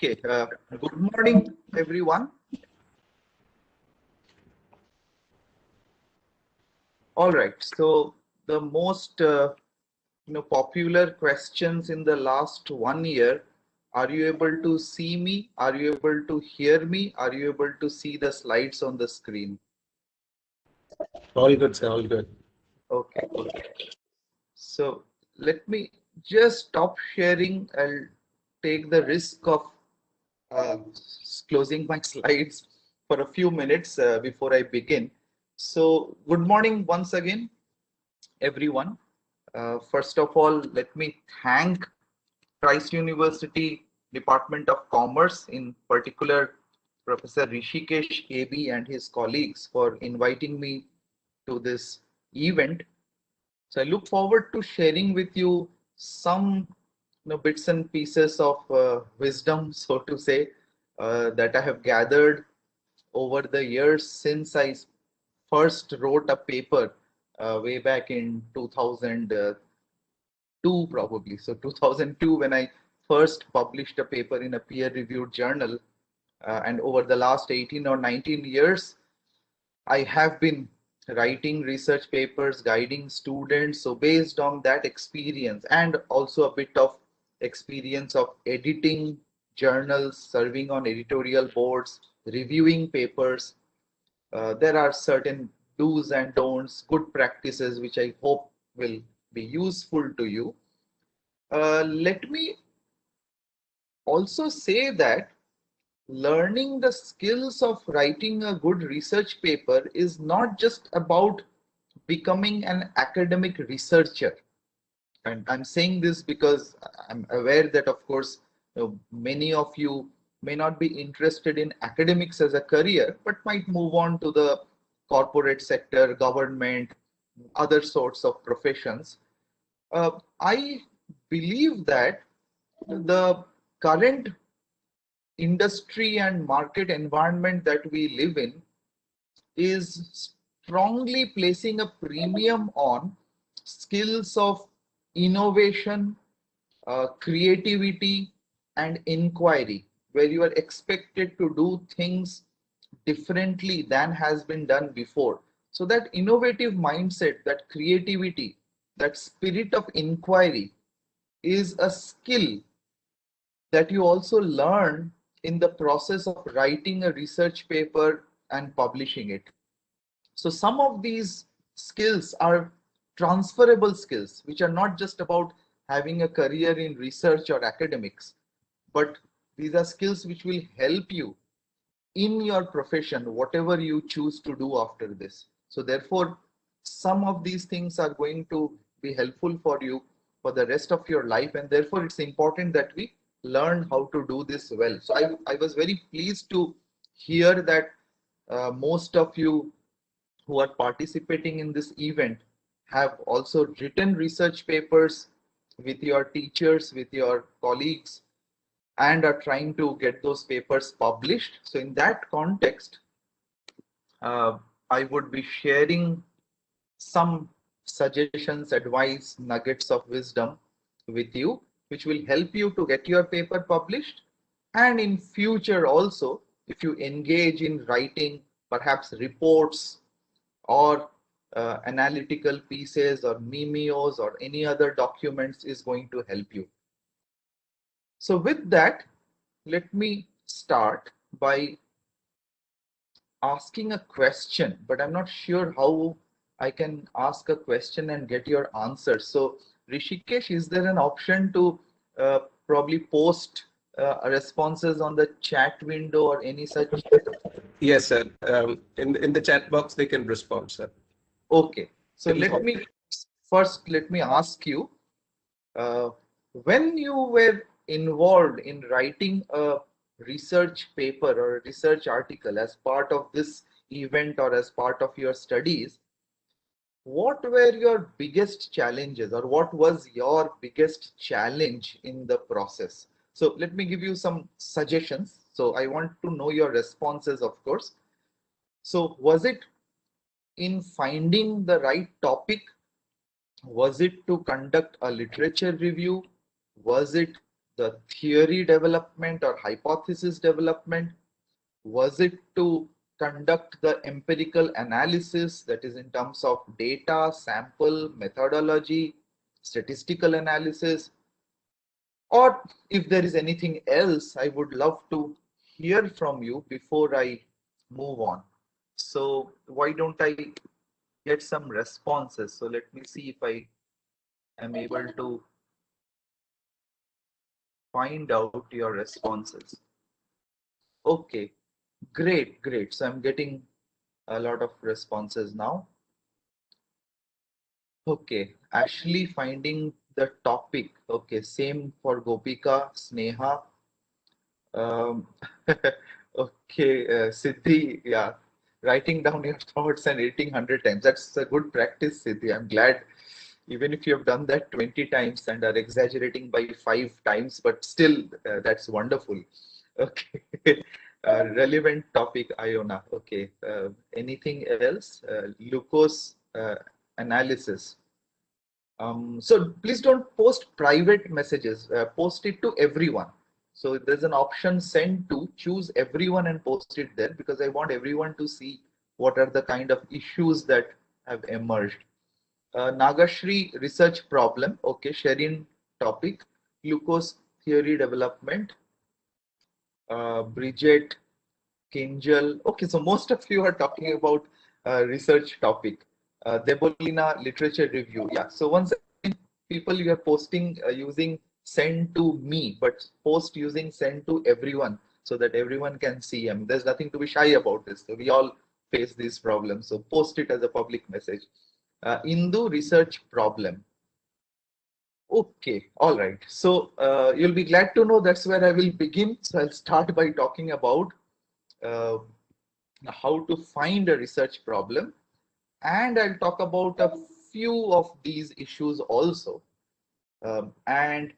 Okay, good morning, everyone. All right, so the most popular questions in the last 1 year. Are you able to see me? Are you able to hear me? Are you able to see the slides on the screen? All good, sir. All good. Okay, okay. So let me just stop sharing. I'll take the risk of uh, closing my slides for a few minutes before I begin. So good morning once again, everyone. First of all, let me thank Christ University Department of Commerce, in particular Professor Rishikesh AB and his colleagues for inviting me to this event. So I look forward to sharing with you some bits and pieces of wisdom, so to say, that I have gathered over the years since I first wrote a paper way back in 2002, probably. So 2002, when I first published a paper in a peer-reviewed journal, and over the last 18 or 19 years, I have been writing research papers, guiding students. So based on that experience and also a bit of experience of editing journals, serving on editorial boards, reviewing papers, there are certain do's and don'ts, good practices, which I hope will be useful to you. Let me also say that learning the skills of writing a good research paper is not just about becoming an academic researcher. And I'm saying this because I'm aware that, of course, many of you may not be interested in academics as a career, but might move on to the corporate sector, government, other sorts of professions. I believe that the current industry and market environment that we live in is strongly placing a premium on skills of innovation, creativity, and inquiry, where you are expected to do things differently than has been done before. So, that innovative mindset, that creativity, that spirit of inquiry is a skill that you also learn in the process of writing a research paper and publishing it. So some of these skills are transferable skills, which are not just about having a career in research or academics, but these are skills which will help you in your profession, whatever you choose to do after this. So therefore, some of these things are going to be helpful for you for the rest of your life, and therefore it's important that we learn how to do this well. So I was very pleased to hear that most of you who are participating in this event have also written research papers with your teachers, with your colleagues, and are trying to get those papers published. So, in that context, I would be sharing some suggestions, advice, nuggets of wisdom with you, which will help you to get your paper published. And in future also, if you engage in writing perhaps reports or analytical pieces or memeos or any other documents, is going to help you. So with that, let me start by asking a question, but I'm not sure how I can ask a question and get your answer. So Rishikesh, is there an option to uh, probably post responses on the chat window or any such? Yes, sir. In the chat box, they can respond, sir. Okay, so Can let me ask you, uh, when you were involved in writing a research paper or a research article as part of this event or as part of your studies, what were your biggest challenges or what was your biggest challenge in the process? So let me give you some suggestions. So I want to know your responses, of course. So was it in finding the right topic? Was it to conduct a literature review? Was it the theory development or hypothesis development? Was it to conduct the empirical analysis, that is in terms of data, sample, methodology, statistical analysis? Or if there is anything else, I would love to hear from you before I move on. So why don't I get some responses? So let me see if I am able to find out your responses. Okay, great, great. So I'm getting a lot of responses now. Okay, Ashley finding the topic. Okay, same for Gopika, Sneha. Um, okay, Siddhi, yeah, writing down your thoughts and editing 100 times. That's a good practice, Siddhi. I'm glad, even if you have done that 20 times and are exaggerating by 5 times, but still, that's wonderful. Okay, relevant topic, Iona. Okay, anything else? Glucose analysis. So please don't post private messages, post it to everyone. So there's an option send to, choose everyone and post it there, because I want everyone to see what are the kind of issues that have emerged. Nagashri research problem, okay, sharing topic, glucose theory development, Bridget, Kinjal. Okay, so most of you are talking about research topic. Debolina literature review. Yeah. So once again, people, you are posting using send to me, but post using send to everyone so that everyone can see. I mean, there's nothing to be shy about this. So we all face these problems. So post it as a public message. Indu research problem. Okay, all right. So you'll be glad to know that's where I will begin. So I'll start by talking about uh, how to find a research problem, and I'll talk about a few of these issues also. And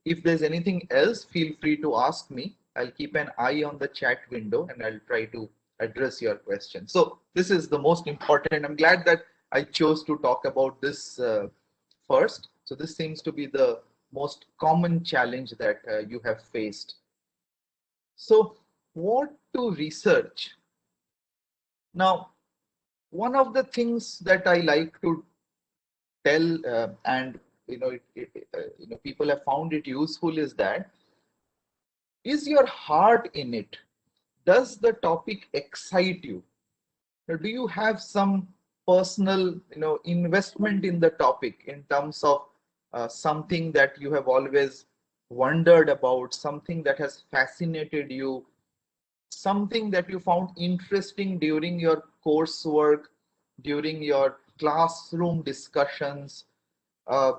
if there's anything else, feel free to ask me. I'll keep an eye on the chat window and I'll try to address your question. So this is the most important. I'm glad that I chose to talk about this first. So this seems to be the most common challenge that you have faced. So what to research? Now, one of the things that I like to tell, and people have found it useful, is that, is your heart in it? Does the topic excite you? Or do you have some personal investment in the topic, in terms of something that you have always wondered about, something that has fascinated you, something that you found interesting during your coursework, during your classroom discussions, uh,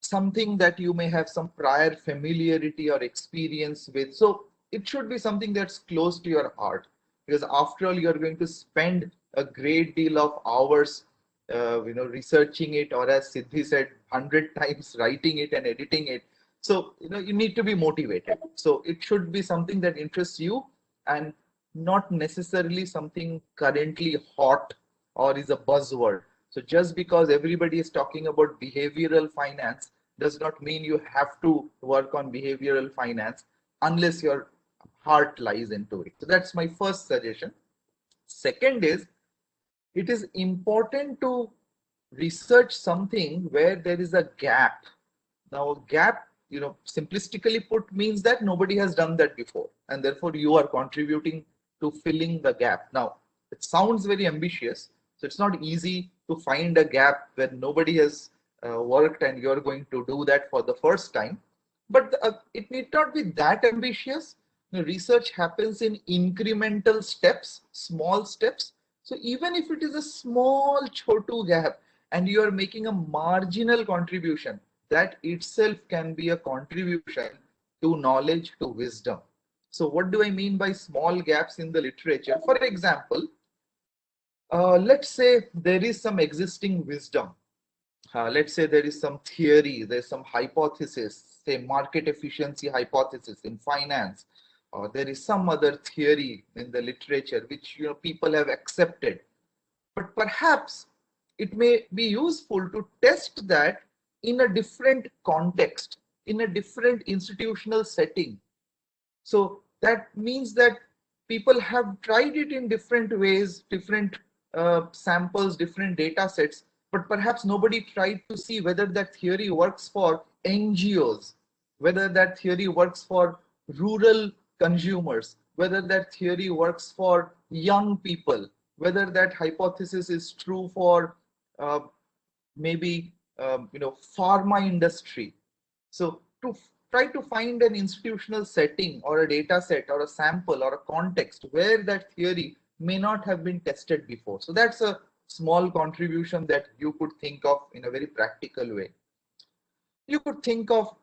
something that you may have some prior familiarity or experience with. So it should be something that's close to your heart, because after all, you're going to spend a great deal of hours, researching it, or as Siddhi said, 100 times writing it and editing it. So you need to be motivated. So it should be something that interests you, and not necessarily something currently hot or is a buzzword. So just because everybody is talking about behavioral finance does not mean you have to work on behavioral finance unless your heart lies into it. So that's my first suggestion. Second is, it is important to research something where there is a gap. Now, gap, simplistically put, means that nobody has done that before, and therefore you are contributing to filling the gap. Now, it sounds very ambitious, so it's not easy to find a gap when nobody has worked and you're going to do that for the first time. But it need not be that ambitious. Research happens in incremental steps, small steps. So even if it is a small chotu gap and you are making a marginal contribution, that itself can be a contribution to knowledge, to wisdom. So what do I mean by small gaps in the literature? For example, let's say there is some existing wisdom. Let's say there is some theory, there's some hypothesis, say market efficiency hypothesis in finance, or there is some other theory in the literature which people have accepted. But perhaps it may be useful to test that in a different context. in a different institutional setting. So that means that people have tried it in different ways, different samples, different data sets, but perhaps nobody tried to see whether that theory works for NGOs, whether that theory works for rural consumers, whether that theory works for young people, whether that hypothesis is true for uh, maybe pharma industry. So to try to find an institutional setting or a data set or a sample or a context where that theory may not have been tested before. So that's a small contribution that you could think of in a very practical way. You could think of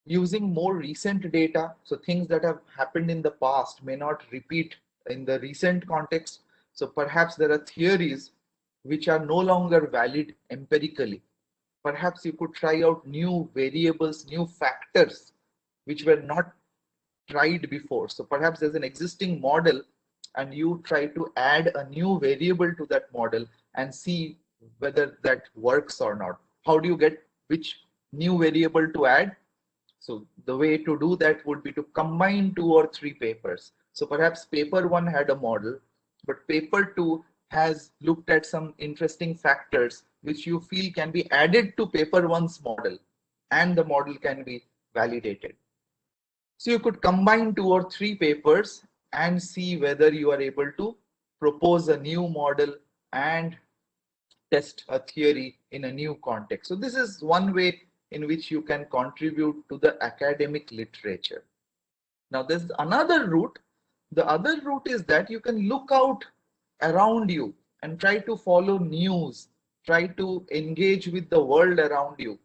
using more recent data. So things that have happened in the past may not repeat in the recent context. So perhaps there are theories which are no longer valid empirically. Perhaps you could try out new variables, new factors which were not tried before. So perhaps there's an existing model and you try to add a new variable to that model and see whether that works or not. How do you get which new variable to add? So the way to do that would be to combine 2 or 3 papers. So perhaps paper 1 had a model, but paper 2 has looked at some interesting factors which you feel can be added to paper 1's model, and the model can be validated. So you could combine 2 or 3 papers and see whether you are able to propose a new model and test a theory in a new context. So this is one way in which you can contribute to the academic literature. Now there's another route. The other route is that you can look out around you and try to follow news, try to engage with the world around you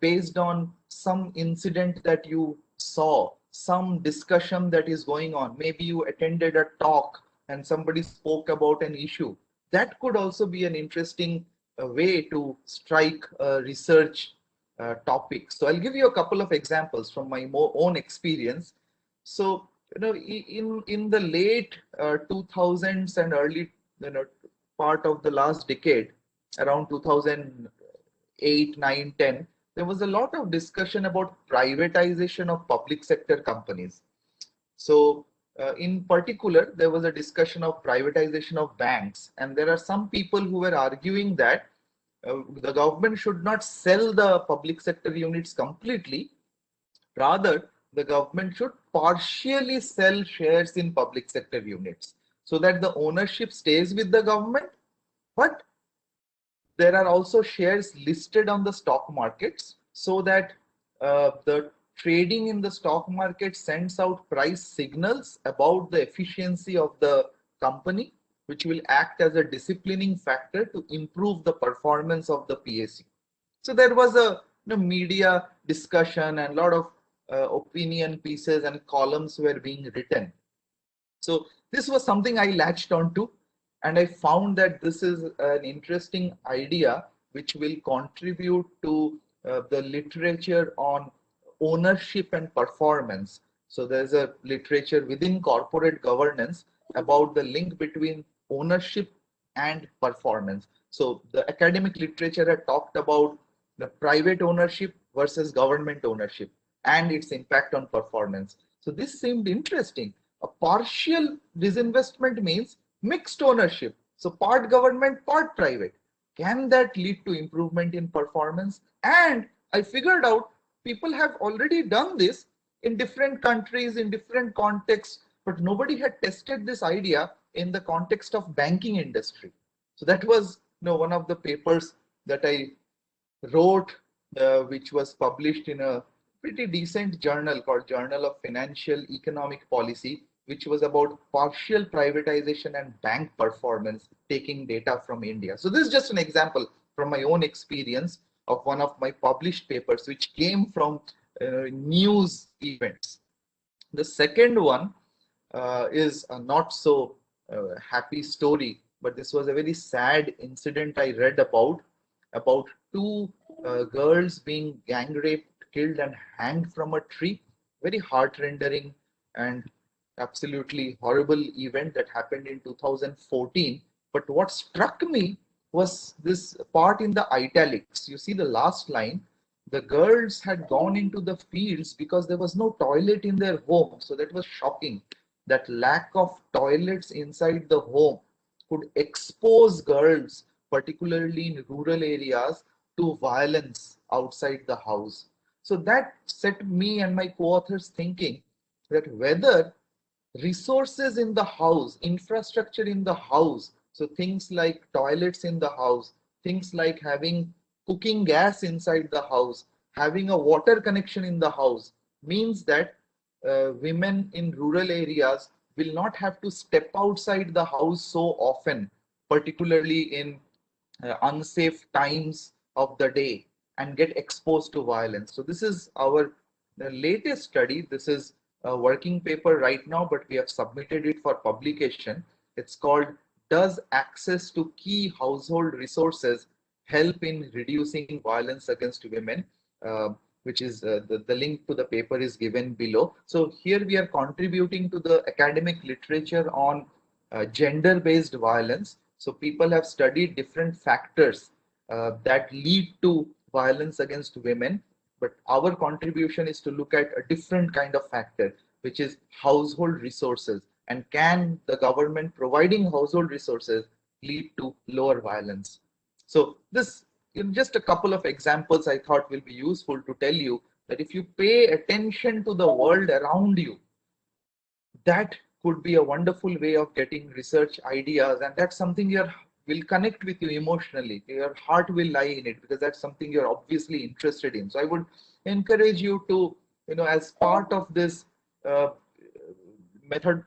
based on some incident that you saw, some discussion that is going on. Maybe you attended a talk and somebody spoke about an issue. That could also be an interesting way to strike a research topic. So I'll give you a couple of examples from my own experience. So in the late 2000s and early part of the last decade, around 2008, 9, 10, there was a lot of discussion about privatization of public sector companies. So in particular, there was a discussion of privatization of banks, and there are some people who were arguing that the government should not sell the public sector units completely. Rather, the government should partially sell shares in public sector units so that the ownership stays with the government, but there are also shares listed on the stock markets so that the trading in the stock market sends out price signals about the efficiency of the company, which will act as a disciplining factor to improve the performance of the PSU. So there was a media discussion and a lot of opinion pieces and columns were being written. So this was something I latched onto, and I found that this is an interesting idea which will contribute to the literature on ownership and performance. So there's a literature within corporate governance about the link between ownership and performance. So the academic literature had talked about the private ownership versus government ownership and its impact on performance. So this seemed interesting. A partial disinvestment means mixed ownership. So part government, part private. Can that lead to improvement in performance? And I figured out people have already done this in different countries, in different contexts, but nobody had tested this idea in the context of banking industry. So that was one of the papers that I wrote, which was published in a pretty decent journal called Journal of Financial Economic Policy, which was about partial privatization and bank performance, taking data from India. So this is just an example from my own experience of one of my published papers, which came from news events. The second one is a not so happy story, but this was a very sad incident I read about 2 girls being gang raped, killed, and hanged from a tree. Very heart-rendering and absolutely horrible event that happened in 2014. But what struck me was this part in the italics. You see the last line, The girls had gone into the fields because there was no toilet in their home. So that was shocking. That lack of toilets inside the home could expose girls, particularly in rural areas, to violence outside the house. So that set me and my co-authors thinking that whether resources in the house, infrastructure in the house, so things like toilets in the house, things like having cooking gas inside the house, having a water connection in the house, means that women in rural areas will not have to step outside the house so often, particularly in unsafe times of the day, and get exposed to violence. So this is our latest study. This is a working paper right now, but we have submitted it for publication. It's called "Does Access to Key Household Resources Help in Reducing Violence Against Women?" Which is the link to the paper is given below. So here we are contributing to the academic literature on gender-based violence. So people have studied different factors that lead to violence against women, but our contribution is to look at a different kind of factor, which is household resources. And can the government providing household resources lead to lower violence? So this, in just a couple of examples, I thought will be useful to tell you that if you pay attention to the world around you, that could be a wonderful way of getting research ideas, and that's something your will connect with you emotionally. Your heart will lie in it because that's something you're obviously interested in. So I would encourage you to, as part of this uh, method,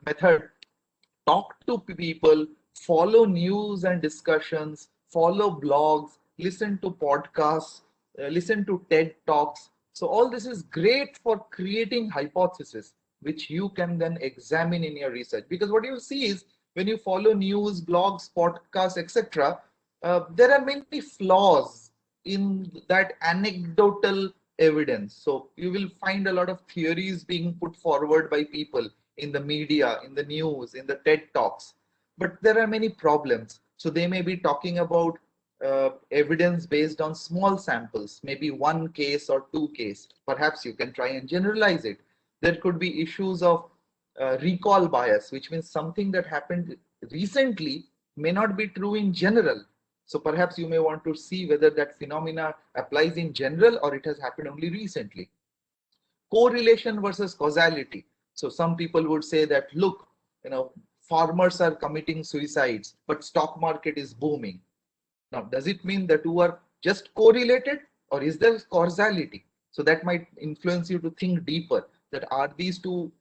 talk to people, follow news and discussions, follow blogs, listen to podcasts, listen to TED Talks. So all this is great for creating hypotheses, which you can then examine in your research. Because what you see is when you follow news, blogs, podcasts, etc., there are many flaws in that anecdotal evidence. So you will find a lot of theories being put forward by people in the media, in the news, in the TED Talks. But there are many problems. So they may be talking about evidence based on small samples, maybe one case or two case. Perhaps you can try and generalize it. There could be issues of recall bias, which means something that happened recently may not be true in general. So perhaps you may want to see whether that phenomena applies in general or it has happened only recently. Correlation versus causality. So some people would say that, look, farmers are committing suicides, but stock market is booming. Now, does it mean the two are just correlated, or is there causality? So that might influence you to think deeper, that are these two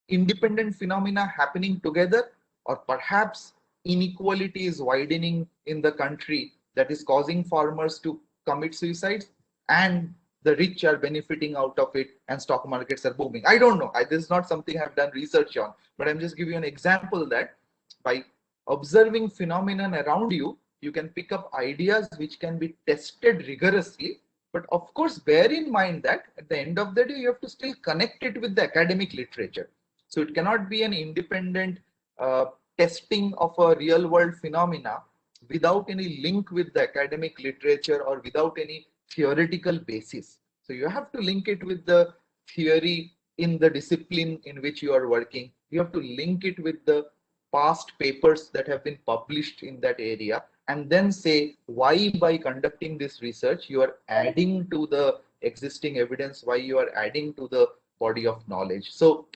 independent phenomena happening together, or perhaps inequality is widening in the country that is causing farmers to commit suicides, and the rich are benefiting out of it and stock markets are booming. I don't know. This is not something I've done research on, but I'm just giving you an example that by observing phenomenon around you, you can pick up ideas which can be tested rigorously. But of course, bear in mind that at the end of the day, you have to still connect it with the academic literature. So it cannot be an independent uh, testing of a real world phenomena without any link with the academic literature or without any theoretical basis. So you have to link it with the theory in the discipline in which you are working. You have to link it with the past papers that have been published in that area, and then say why by conducting this research you are adding to the existing evidence, why you are adding to the body of knowledge. So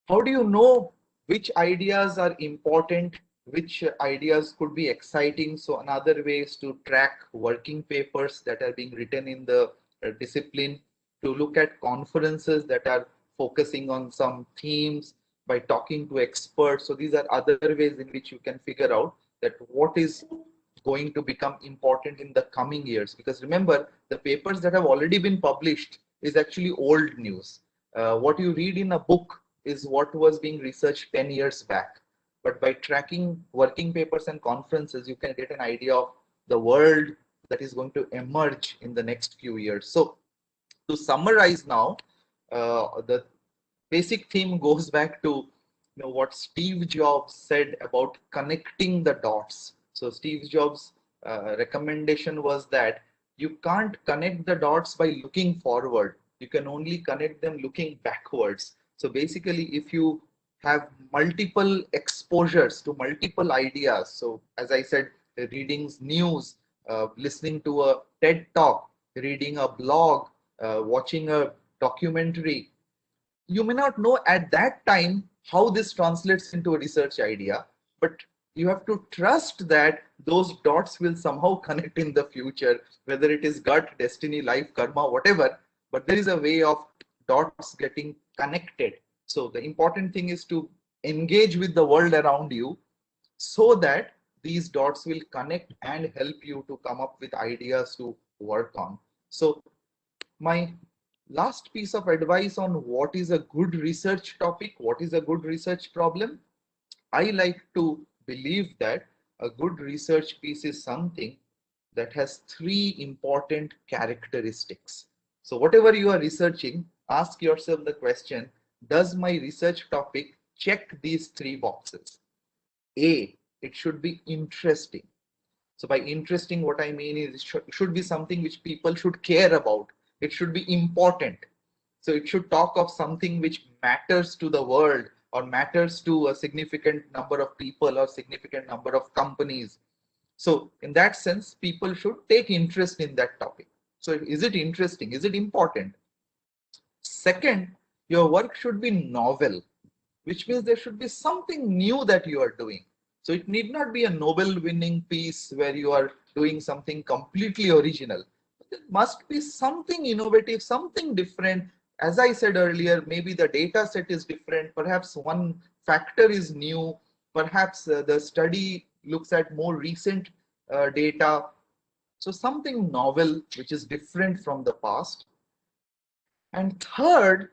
how do you know which ideas are important, which ideas could be exciting? So another way is to track working papers that are being written in the discipline, to look at conferences that are focusing on some themes by talking to experts. So these are other ways in which you can figure out that what is going to become important in the coming years. Because remember, the papers that have already been published is actually old news. What you read in a book is what was being researched 10 years back. But by tracking working papers and conferences, you can get an idea of the world that is going to emerge in the next few years. So to summarize now, the basic theme goes back to what Steve Jobs said about connecting the dots. So Steve Jobs' recommendation was that You can't connect the dots by looking forward. You can only connect them looking backwards. So basically, if you have multiple exposures to multiple ideas, so as I said, reading news, listening to a TED talk, reading a blog, watching a documentary, you may not know at that time how this translates into a research idea, but you have to trust that those dots will somehow connect in the future, whether it is gut, destiny, life, karma, whatever. But there is a way of dots getting connected. So the important thing is to engage with the world around you so that these dots will connect and help you to come up with ideas to work on. So my last piece of advice on what is a good research topic, what is a good research problem, I like to believe that a good research piece is something that has three important characteristics. So, whatever you are researching, ask yourself the question, does my research topic check these three boxes? A, it should be interesting. So by interesting, what I mean is it should be something which people should care about. It should be important. So it should talk of something which matters to the world or matters to a significant number of people or significant number of companies. So in that sense, people should take interest in that topic. So is it interesting? Is it important? Second, your work should be novel, which means there should be something new that you are doing. So it need not be a Nobel winning piece where you are doing something completely original. It must be something innovative, something different. As I said earlier, maybe the data set is different. Perhaps one factor is new. Perhaps the study looks at more recent data. So something novel, which is different from the past. And third,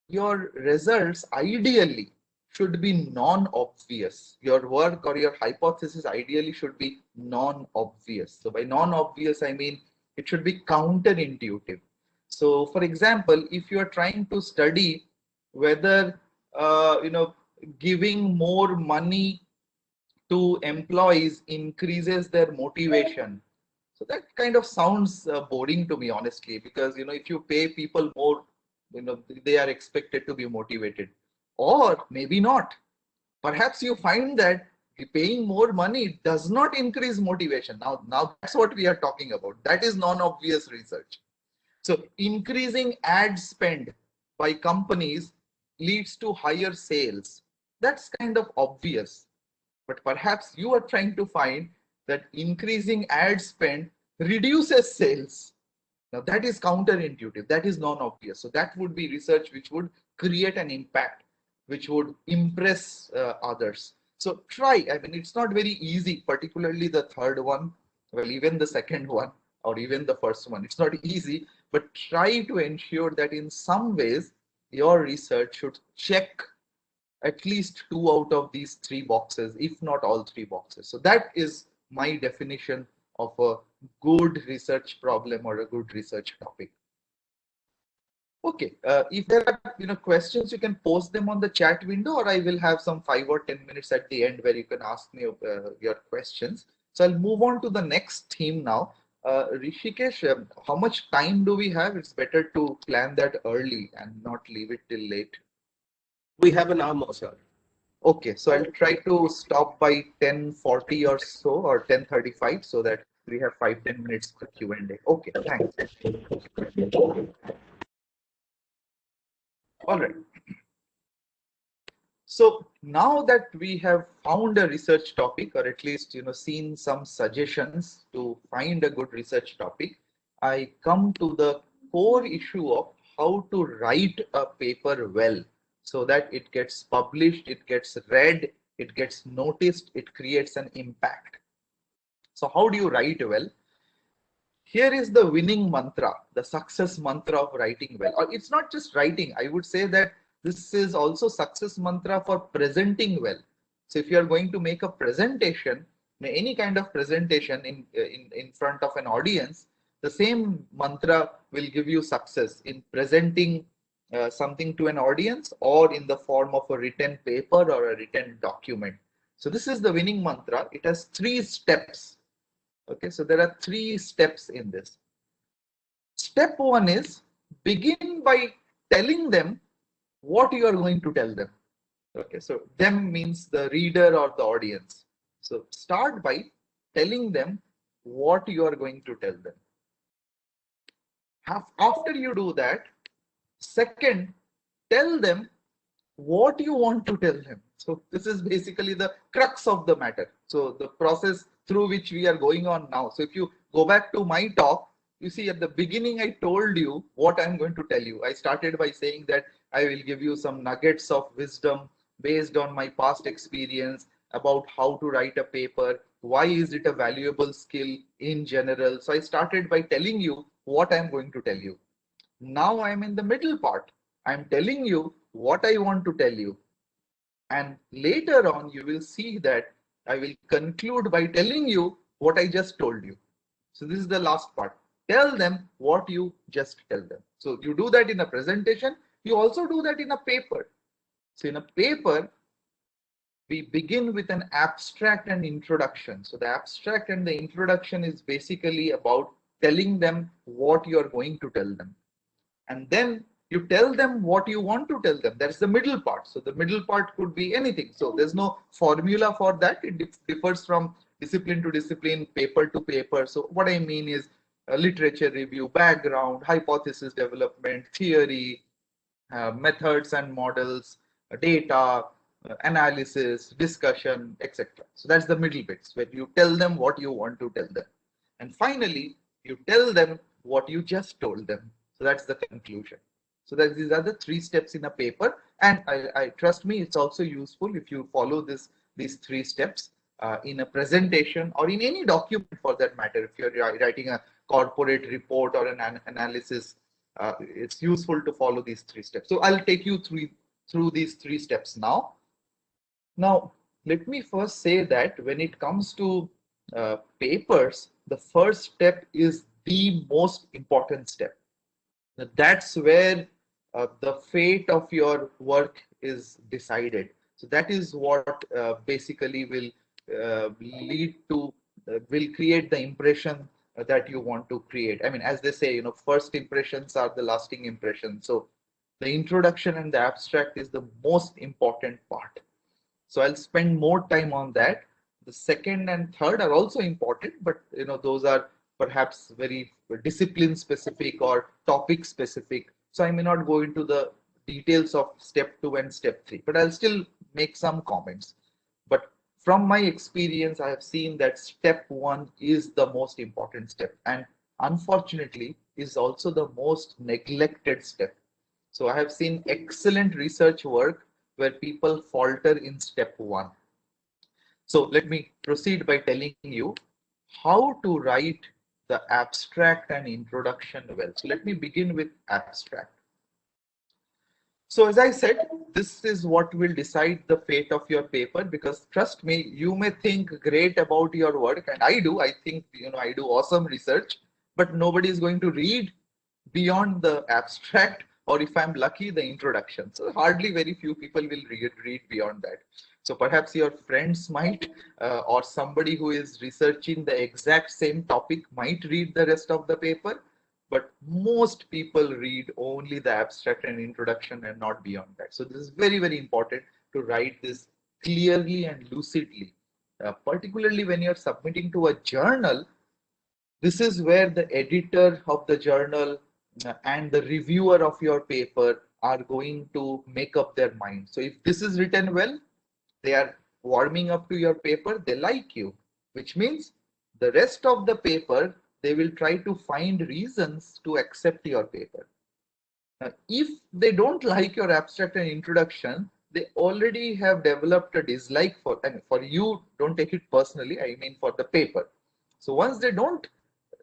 your results ideally should be non-obvious. Your work or your hypothesis ideally should be non-obvious. So by non-obvious, I mean it should be counterintuitive. So for example, if you are trying to study whether giving more money to employees increases their motivation, so that kind of sounds boring to me, honestly, because if you pay people more, they are expected to be motivated, or maybe not. Perhaps you find that paying more money does not increase motivation. Now that's what we are talking about. That is non-obvious research. So increasing ad spend by companies leads to higher sales. That's kind of obvious. But perhaps you are trying to find that increasing ad spend reduces sales. Now that is counterintuitive, that is non-obvious. So that would be research which would create an impact, which would impress others. So try, I mean, it's not very easy, particularly the third one, well, even the second one, or even the first one. It's not easy, but try to ensure that in some ways your research should check at least two out of these three boxes, if not all three boxes. So that is my definition of a good research problem or a good research topic. Okay, if there are questions, you can post them on the chat window, or I will have some 5 or 10 minutes at the end where you can ask me your questions. So I'll move on to the next theme now. Rishikesh, how much time do we have? It's better to plan that early and not leave it till late. We have an hour more, sir. Okay, so I'll try to stop by 10:40 or so, or 10:35, so that we have 5-10 minutes for Q&A. Okay, thanks. All right. So now that we have found a research topic, or at least seen some suggestions to find a good research topic, I come to the core issue of how to write a paper well so that it gets published, it gets read, it gets noticed, it creates an impact. So how do you write well? Here is the winning mantra, the success mantra of writing well. Or it's not just writing. I would say that this is also success mantra for presenting well. So if you are going to make a presentation, any kind of presentation in front of an audience, the same mantra will give you success in presenting something to an audience, or in the form of a written paper or a written document. So this is the winning mantra. It has 3 steps. Okay, so there are 3 steps in this. step one is begin by telling them what you are going to tell them. Okay, so them means the reader or the audience. So start by telling them what you are going to tell them. After you do that, second, tell them what you want to tell them. So this is basically the crux of the matter. So the process through which we are going on now. So if you go back to my talk, you see at the beginning I told you what I'm going to tell you. I started by saying that I will give you some nuggets of wisdom based on my past experience about how to write a paper, why is it a valuable skill in general. So I started by telling you what I'm going to tell you. Now I'm in the middle part. I'm telling you what I want to tell you. And later on, you will see that I will conclude by telling you what I just told you. So this is the last part. Tell them what you just tell them. So you do that in a presentation. You also do that in a paper. So in a paper, we begin with an abstract and introduction. So the abstract and the introduction is basically about telling them what you are going to tell them. And then you tell them what you want to tell them. That's the middle part. So the middle part could be anything. So there's no formula for that. It differs from discipline to discipline, paper to paper. So what I mean is literature review, background, hypothesis development, theory, methods and models, data, analysis, discussion, etc. So that's the middle bits where you tell them what you want to tell them. And finally, you tell them what you just told them. So that's the conclusion. So that these are the 3 steps in a paper. And I trust me, it's also useful if you follow these 3 steps in a presentation or in any document for that matter. If you're writing a corporate report or an analysis, it's useful to follow these 3 steps. So I'll take you through these 3 steps now. Now, let me first say that when it comes to papers, the first step is the most important step. That's where the fate of your work is decided. So that is what basically will lead to, will create the impression that you want to create. I mean, as they say, first impressions are the lasting impressions. So the introduction and the abstract is the most important part. So I'll spend more time on that. The second and third are also important, but those are perhaps very discipline specific or topic specific. So I may not go into the details of step 2 and step 3, but I'll still make some comments. But from my experience, I have seen that step 1 is the most important step, and unfortunately is also the most neglected step. So I have seen excellent research work where people falter in step 1. So let me proceed by telling you how to write the abstract and introduction well. So let me begin with abstract. So as I said, this is what will decide the fate of your paper, because trust me, you may think great about your work, and I do. I think, I do awesome research, but nobody is going to read beyond the abstract, or if I'm lucky, the introduction. So hardly very few people will read beyond that. So perhaps your friends might, or somebody who is researching the exact same topic might read the rest of the paper, but most people read only the abstract and introduction and not beyond that. So this is very, very important to write this clearly and lucidly, particularly when you're submitting to a journal. This is where the editor of the journal and the reviewer of your paper are going to make up their mind. So if this is written well, they are warming up to your paper, they like you, which means the rest of the paper, they will try to find reasons to accept your paper. If they don't like your abstract and introduction, they already have developed a dislike for, and for you, don't take it personally, I mean for the paper. So once they don't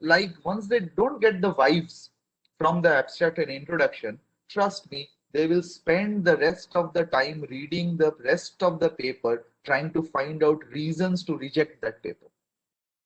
get the vibes from the abstract and introduction, trust me, they will spend the rest of the time reading the rest of the paper, trying to find out reasons to reject that paper.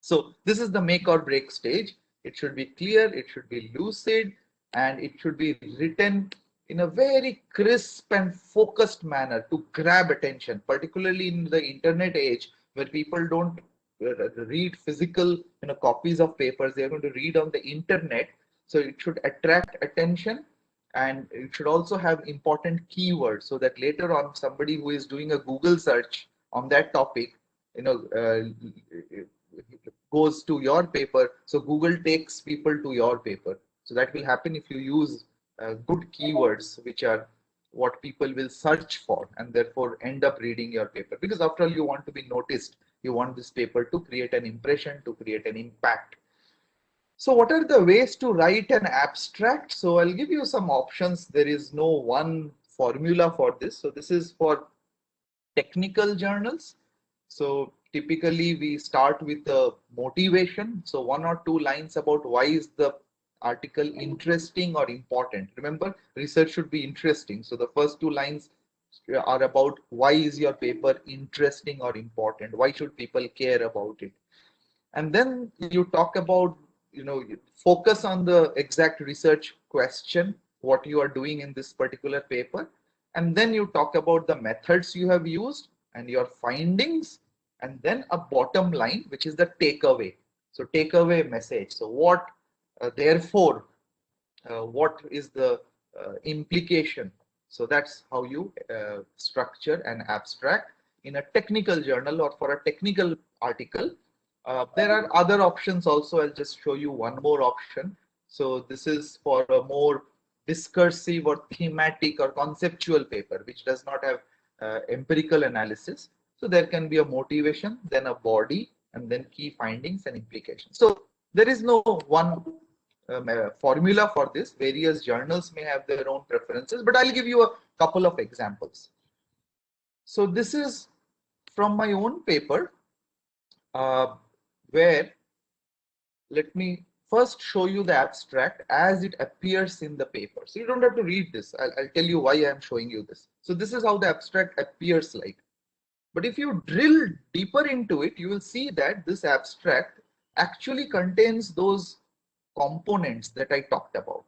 So this is the make or break stage. It should be clear, it should be lucid, and it should be written in a very crisp and focused manner to grab attention, particularly in the internet age where people don't read physical copies of papers. They're going to read on the internet. So it should attract attention, and it should also have important keywords so that later on somebody who is doing a Google search on that topic, you know, goes to your paper. So Google takes people to your paper. So that will happen if you use good keywords, which are what people will search for and therefore end up reading your paper. Because after all, you want to be noticed. You want this paper to create an impression, to create an impact. So what are the ways to write an abstract? So I'll give you some options. There is no one formula for this. So this is for technical journals. So typically we start with the motivation. So 1 or 2 lines about why is the article interesting or important. Remember, research should be interesting. So the first 2 lines are about why is your paper interesting or important? Why should people care about it? And then you talk about, you focus on the exact research question, what you are doing in this particular paper. And then you talk about the methods you have used and your findings, and then a bottom line, which is the takeaway. So takeaway message. So therefore, what is the implication? So that's how you structure an abstract in a technical journal or for a technical article. There are other options also. I'll just show you one more option. So this is for a more discursive or thematic or conceptual paper, which does not have empirical analysis. So there can be a motivation, then a body, and then key findings and implications. So there is no one formula for this. Various journals may have their own preferences, but I'll give you a couple of examples. So this is from my own paper, uh, where let me first show you the abstract as it appears in the paper. So you don't have to read this. I'll tell you why I'm showing you this. So this is how the abstract appears like. But if you drill deeper into it, you will see that this abstract actually contains those components that I talked about.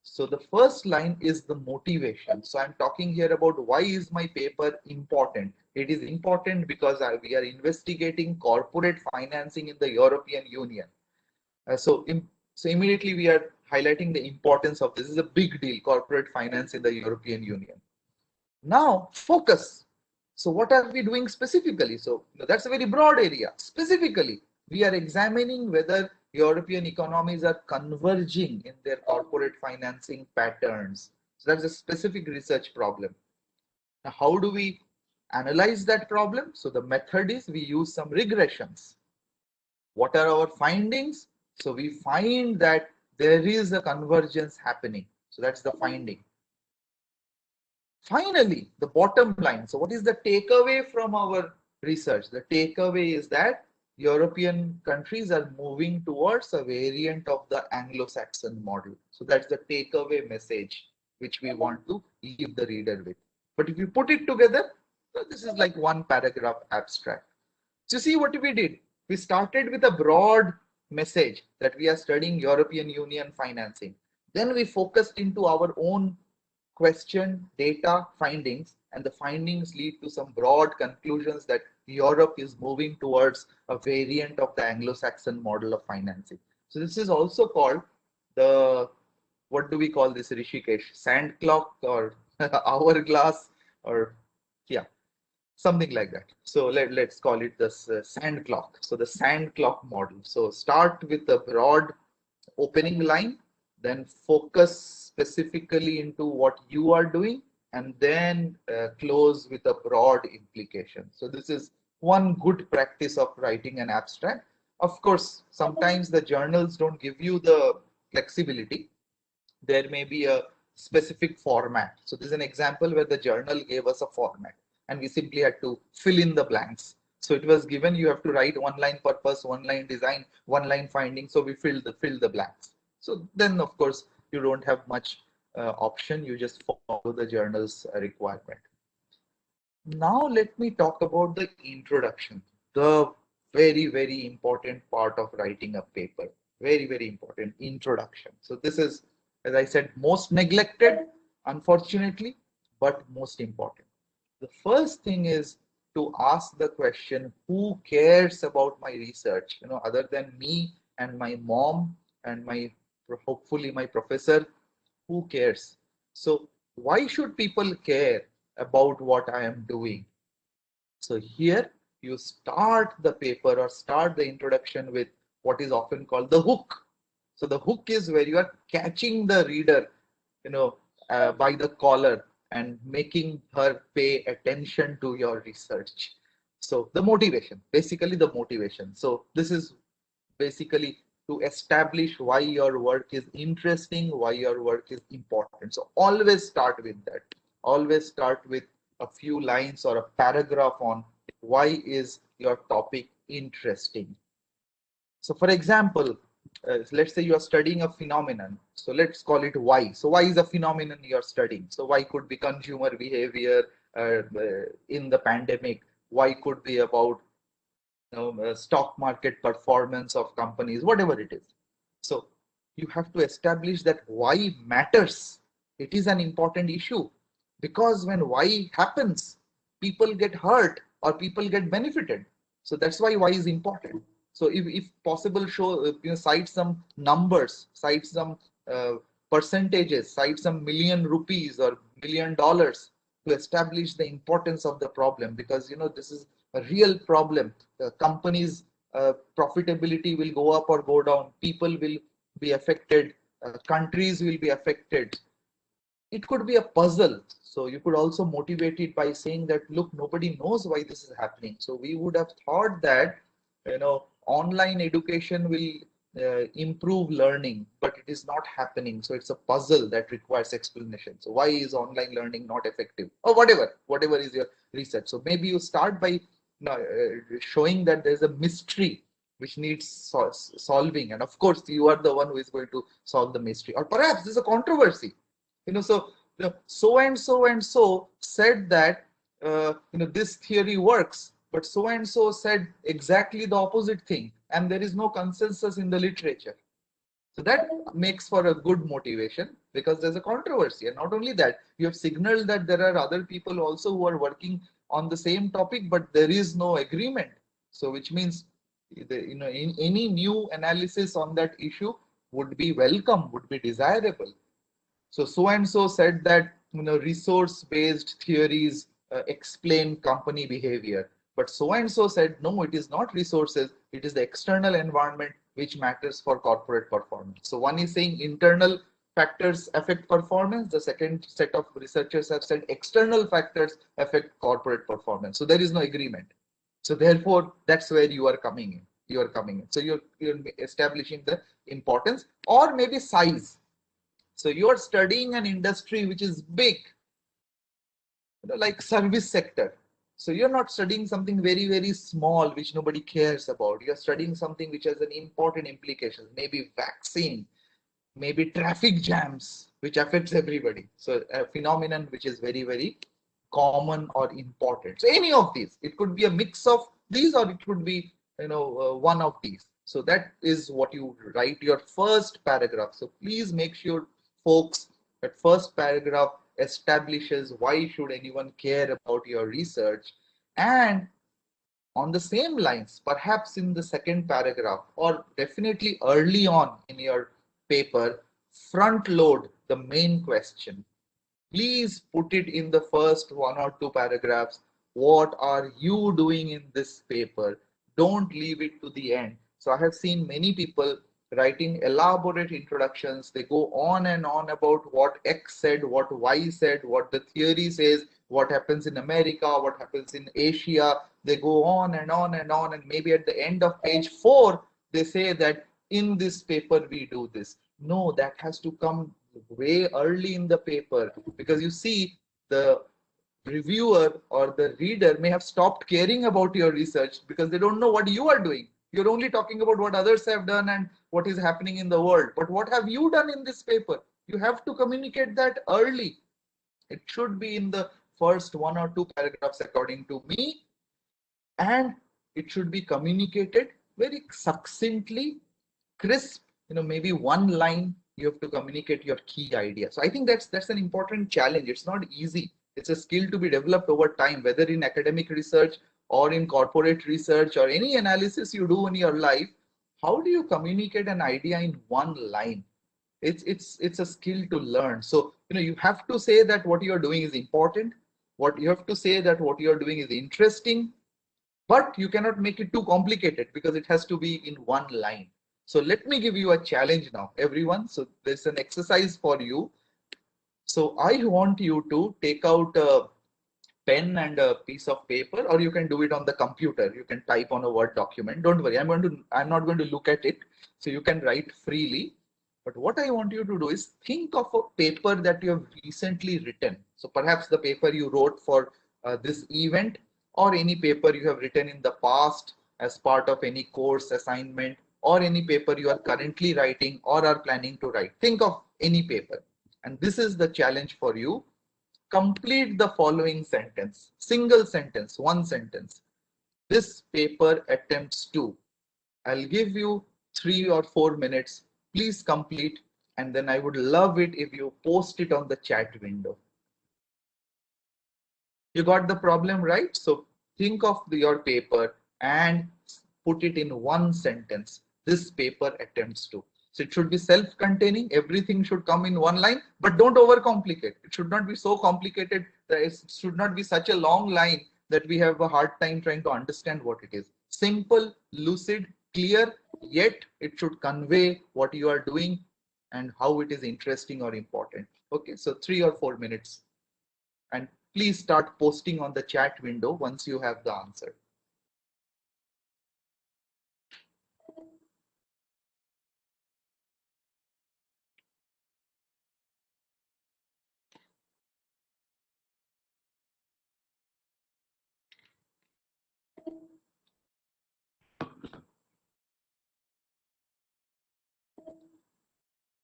So the first line is the motivation. So I'm talking here about why is my paper important? It is important because we are investigating corporate financing in the European Union. So immediately we are highlighting the importance of this. This is a big deal, corporate finance in the European Union. Now focus. So what are we doing specifically? So that's a very broad area. Specifically, we are examining whether European economies are converging in their corporate financing patterns. So that's a specific research problem. Now, how do we analyze that problem? So the method is we use some regressions. What are our findings? So we find that there is a convergence happening. So that's the finding. Finally, the bottom line. So what is the takeaway from our research? The takeaway is that European countries are moving towards a variant of the Anglo-Saxon model. So that's the takeaway message which we want to leave the reader with. But if you put it together, so this is like one paragraph abstract. So see what we did. We started with a broad message that we are studying European Union financing. Then we focused into our own question, data, findings, and the findings lead to some broad conclusions that Europe is moving towards a variant of the Anglo-Saxon model of financing. So this is also called the, what do we call this, Rishikesh? Sand clock or hourglass, or yeah, something like that. So let's call it this sand clock. So the sand clock model. So start with a broad opening line, then focus specifically into what you are doing, and then close with a broad implication. So this is one good practice of writing an abstract. Of course, sometimes the journals don't give you the flexibility. There may be a specific format. So this is an example where the journal gave us a format and we simply had to fill in the blanks. So it was given you have to write 1 line purpose, 1 line design, 1 line finding. So we fill the blanks. So then of course you don't have much option. You just follow the journal's requirement. Now let me talk about the introduction, the very important part of writing a paper. Very important introduction. So this is, as I said, most neglected, unfortunately, but most important. The first thing is to ask the question, who cares about my research? Other than me and my mom and my hopefully my professor. Who cares? So why should people care about what I am doing? So here you start the paper or start the introduction with what is often called the hook. So the hook is where you are catching the reader, you know, by the collar and making her pay attention to your research. So the motivation, basically the motivation. So this is basically to establish why your work is interesting, why your work is important. So always start with that. Always start with a few lines or a paragraph on why is your topic interesting. So for example, let's say you are studying a phenomenon. So let's call it Y. So Y is a phenomenon you are studying. So Y could be consumer behavior in the pandemic. Y could be about stock market performance of companies, whatever it is. So you have to establish that why matters. It is an important issue because when why happens, people get hurt or people get benefited. So that's why is important. So if possible, show cite some numbers, cite some uh, percentages, cite some million rupees or $1 million to establish the importance of the problem, because this is a real problem. Companies profitability will go up or go down, people will be affected, countries will be affected. It could be a puzzle. So you could also motivate it by saying that, look, nobody knows why this is happening. So we would have thought that online education will improve learning, but it is not happening. So it's a puzzle that requires explanation. So why is online learning not effective, or whatever is your research? So maybe you start by showing that there's a mystery which needs solving, and of course you are the one who is going to solve the mystery. Or perhaps there's a controversy, so so and so said that this theory works, but so and so said exactly the opposite thing, and there is no consensus in the literature. So that makes for a good motivation, because there's a controversy. And not only that, you have signaled that there are other people also who are working on the same topic, but there is no agreement. So which means in any new analysis on that issue would be welcome, would be desirable. So and so said that resource based theories explain company behavior, but so and so said no, it is not resources, it is the external environment which matters for corporate performance. So one is saying internal factors affect performance, the second set of researchers have said external factors affect corporate performance. So there is no agreement. So therefore that's where you are coming in. So you're establishing the importance, or maybe size. So you're studying an industry which is big, like service sector. So you're not studying something very, very small which nobody cares about. You're studying something which has an important implication, maybe vaccine, maybe traffic jams, which affects everybody. So a phenomenon which is very, very common or important. So any of these, it could be a mix of these, or it could be one of these. So that is what you write your first paragraph. So please make sure, folks, that first paragraph establishes why should anyone care about your research. And on the same lines, perhaps in the second paragraph, or definitely early on in your paper, front load the main question. Please put it in the first one or two paragraphs. What are you doing in this paper? Don't leave it to the end. So I have seen many people writing elaborate introductions. They go on and on about what X said, what Y said, what the theory says, what happens in America, what happens in Asia. They go on and on and on, and maybe at the end of page 4, they say that in this paper we do this. No, that has to come way early in the paper, because you see, the reviewer or the reader may have stopped caring about your research because they don't know what you are doing. You're only talking about what others have done and what is happening in the world, but what have you done in this paper? You have to communicate that early. It should be in the first one or two paragraphs, according to me, and it should be communicated very succinctly, crisp. Maybe one line you have to communicate your key idea. So I think that's an important challenge. It's not easy. It's a skill to be developed over time, whether in academic research or in corporate research or any analysis you do in your life. How do you communicate an idea in one line? It's a skill to learn. So you have to say that what you are doing is important, what you have to say that what you are doing is interesting, but you cannot make it too complicated because it has to be in one line. So let me give you a challenge now, everyone. So there's an exercise for you. So I want you to take out a pen and a piece of paper, or you can do it on the computer. You can type on a Word document. Don't worry, I'm not going to look at it. So you can write freely. But what I want you to do is think of a paper that you have recently written. So perhaps the paper you wrote for this event, or any paper you have written in the past as part of any course assignment, or any paper you are currently writing or are planning to write. Think of any paper. And this is the challenge for you. Complete the following sentence, single sentence, one sentence. This paper attempts to. I'll give you 3 or 4 minutes. Please complete, and then I would love it if you post it on the chat window. You got the problem, right? So think of your paper and put it in one sentence. This paper attempts to. So it should be self-containing. Everything should come in one line, but don't overcomplicate. It should not be so complicated that it should not be such a long line that we have a hard time trying to understand what it is. Simple, lucid, clear, yet it should convey what you are doing and how it is interesting or important. Okay, so 3 or 4 minutes. And please start posting on the chat window once you have the answer.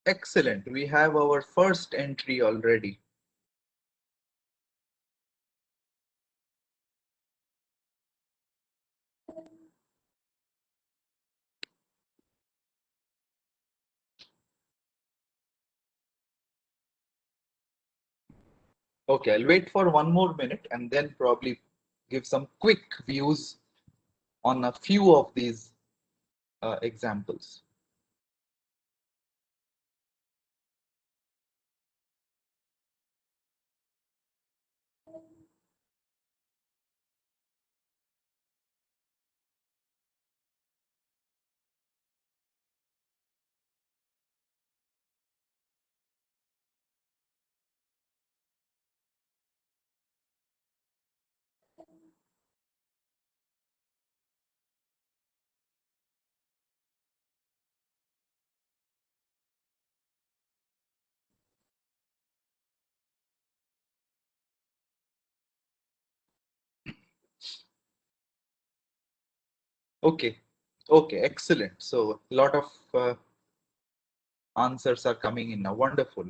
Excellent. We have our first entry already. Okay, I'll wait for 1 more minute and then probably give some quick views on a few of these examples. Okay, okay, excellent. So a lot of answers are coming in now. Wonderful.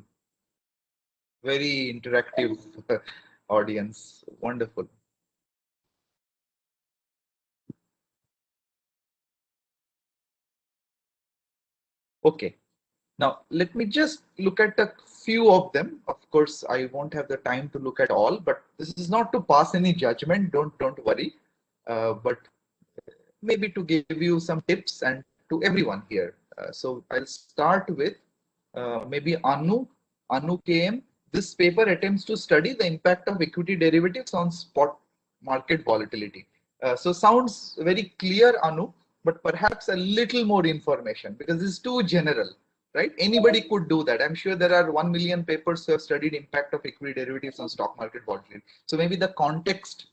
Very interactive audience. Wonderful. Okay. Now, let me just look at a few of them. Of course, I won't have the time to look at all, but this is not to pass any judgment. Don't worry. But maybe to give you some tips and to everyone here. So I'll start with maybe Anu KM. This paper attempts to study the impact of equity derivatives on spot market volatility. So sounds very clear, Anu, but perhaps a little more information because this is too general, right? Anybody could do that. I'm sure there are 1 million papers who have studied impact of equity derivatives on stock market volatility. So maybe the context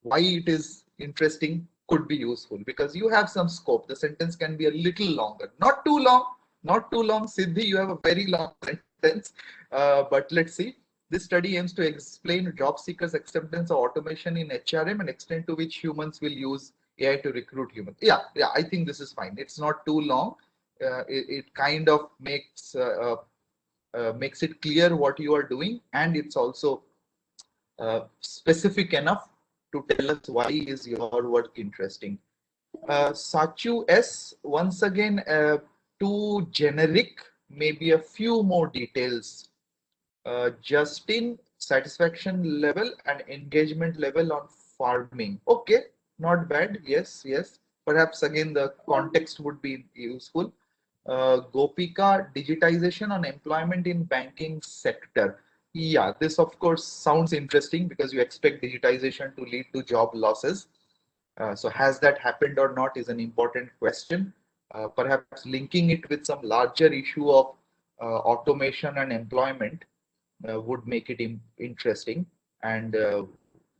why it is interesting could be useful because you have some scope. The sentence can be a little longer, not too long, not too long. Siddhi, you have a very long sentence, but let's see. This study aims to explain job seekers' acceptance of automation in HRM and extent to which humans will use AI to recruit humans. Yeah, I think this is fine. It's not too long. It kind of makes it clear what you are doing, and it's also specific enough to tell us why is your work interesting. Sachu S, once again, too generic, maybe a few more details. Justin, satisfaction level and engagement level on farming. Okay, not bad. Yes. Perhaps again the context would be useful. Gopika, digitization on employment in banking sector. Yeah, this of course sounds interesting because you expect digitization to lead to job losses. So has that happened or not is an important question. Perhaps linking it with some larger issue of automation and employment would make it interesting. And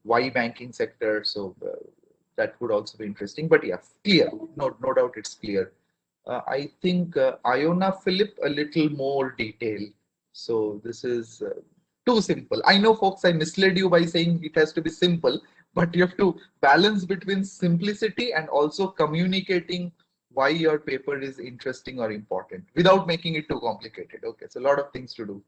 why banking sector? So that would also be interesting. But yeah, clear. No doubt it's clear. I think Iona Philip a little more detail. So this is too simple. I know, folks, I misled you by saying it has to be simple, but you have to balance between simplicity and also communicating why your paper is interesting or important without making it too complicated. Okay, so a lot of things to do.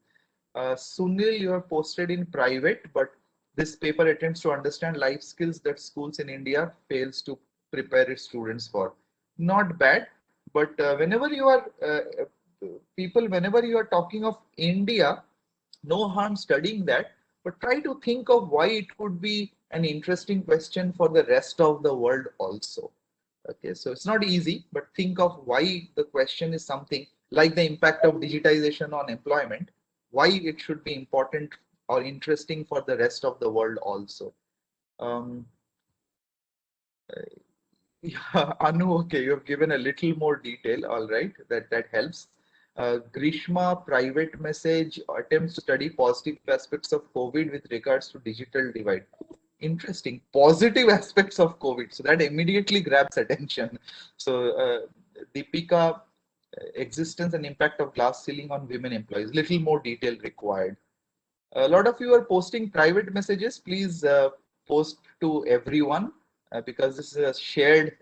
Sunil, you are posted in private, but this paper attempts to understand life skills that schools in India fails to prepare its students for. Not bad, but whenever you are people, whenever you are talking of India, no harm studying that, but try to think of why it could be an interesting question for the rest of the world also. Okay, so it's not easy, but think of why the question is something like the impact of digitization on employment, why it should be important or interesting for the rest of the world also. Um, yeah, Anu, okay, you have given a little more detail. All right, that helps. Grishma, private message, attempts to study positive aspects of COVID with regards to digital divide. Interesting. Positive aspects of COVID. So that immediately grabs attention. So Deepika, existence and impact of glass ceiling on women employees. Little more detail required. A lot of you are posting private messages. Please post to everyone because this is a shared,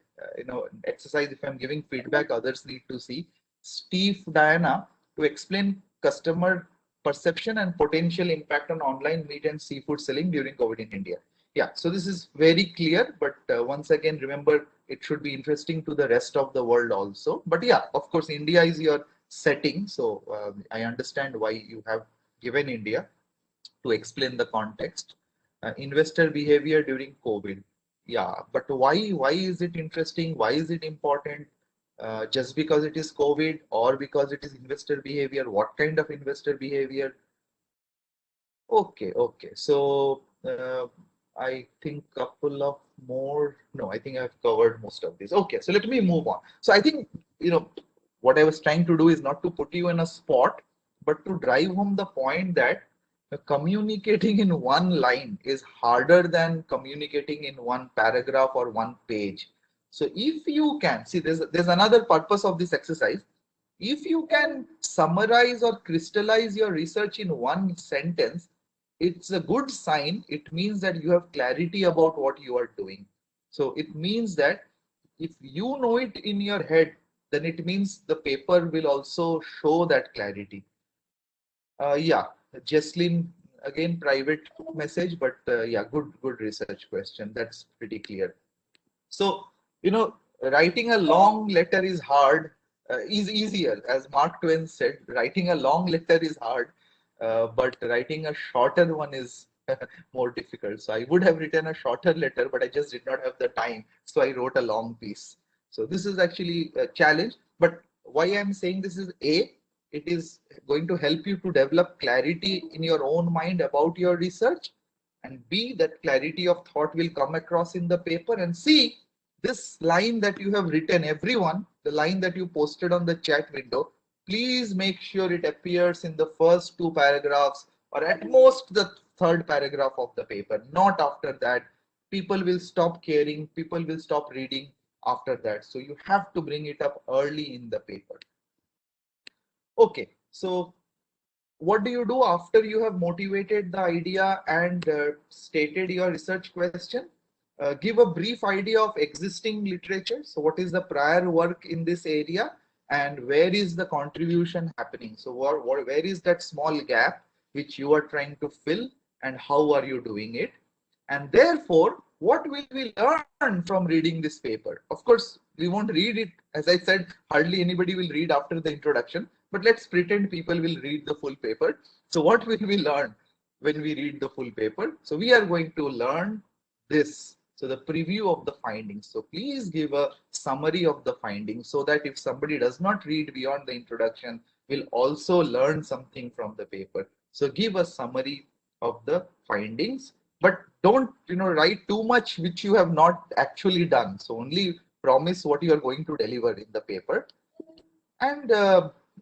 exercise. If I'm giving feedback, others need to see. Steve Diana to explain customer perception and potential impact on online meat and seafood selling during COVID in India. Yeah, so this is very clear, but once again, remember it should be interesting to the rest of the world also. But yeah, of course, India is your setting, so I understand why you have given India to explain the context. Investor behavior during COVID. Yeah, but why is it interesting? Why is it important? Just because it is COVID or because it is investor behavior? What kind of investor behavior? Okay, okay. So I think couple of more. No, I think I've covered most of these. Okay, so let me move on. So I think what I was trying to do is not to put you in a spot, but to drive home the point that communicating in one line is harder than communicating in one paragraph or one page. So if you can see, there's another purpose of this exercise. If you can summarize or crystallize your research in one sentence, it's a good sign. It means that you have clarity about what you are doing. So it means that if you know it in your head, then it means the paper will also show that clarity. Yeah, Jesslyn, again, private message, but yeah, good research question. That's pretty clear. So, writing a long letter is hard, is easier. As Mark Twain said, writing a long letter is hard, but writing a shorter one is more difficult. So I would have written a shorter letter, but I just did not have the time. So I wrote a long piece. So this is actually a challenge. But why I'm saying this is A, it is going to help you to develop clarity in your own mind about your research. And B, that clarity of thought will come across in the paper. And C, this line that you have written, everyone, the line that you posted on the chat window, please make sure it appears in the first two paragraphs or at most the third paragraph of the paper, not after that. People will stop caring, people will stop reading after that. So you have to bring it up early in the paper. Okay, so what do you do after you have motivated the idea and stated your research question? Give a brief idea of existing literature. So what is the prior work in this area and where is the contribution happening? So where is that small gap which you are trying to fill and how are you doing it? And therefore, what will we learn from reading this paper? Of course, we won't read it. As I said, hardly anybody will read after the introduction, but let's pretend people will read the full paper. So what will we learn when we read the full paper? So we are going to learn this. So the preview of the findings. So please give a summary of the findings so that if somebody does not read beyond the introduction, will also learn something from the paper. So give a summary of the findings, but don't write too much which you have not actually done. So only promise what you are going to deliver in the paper. And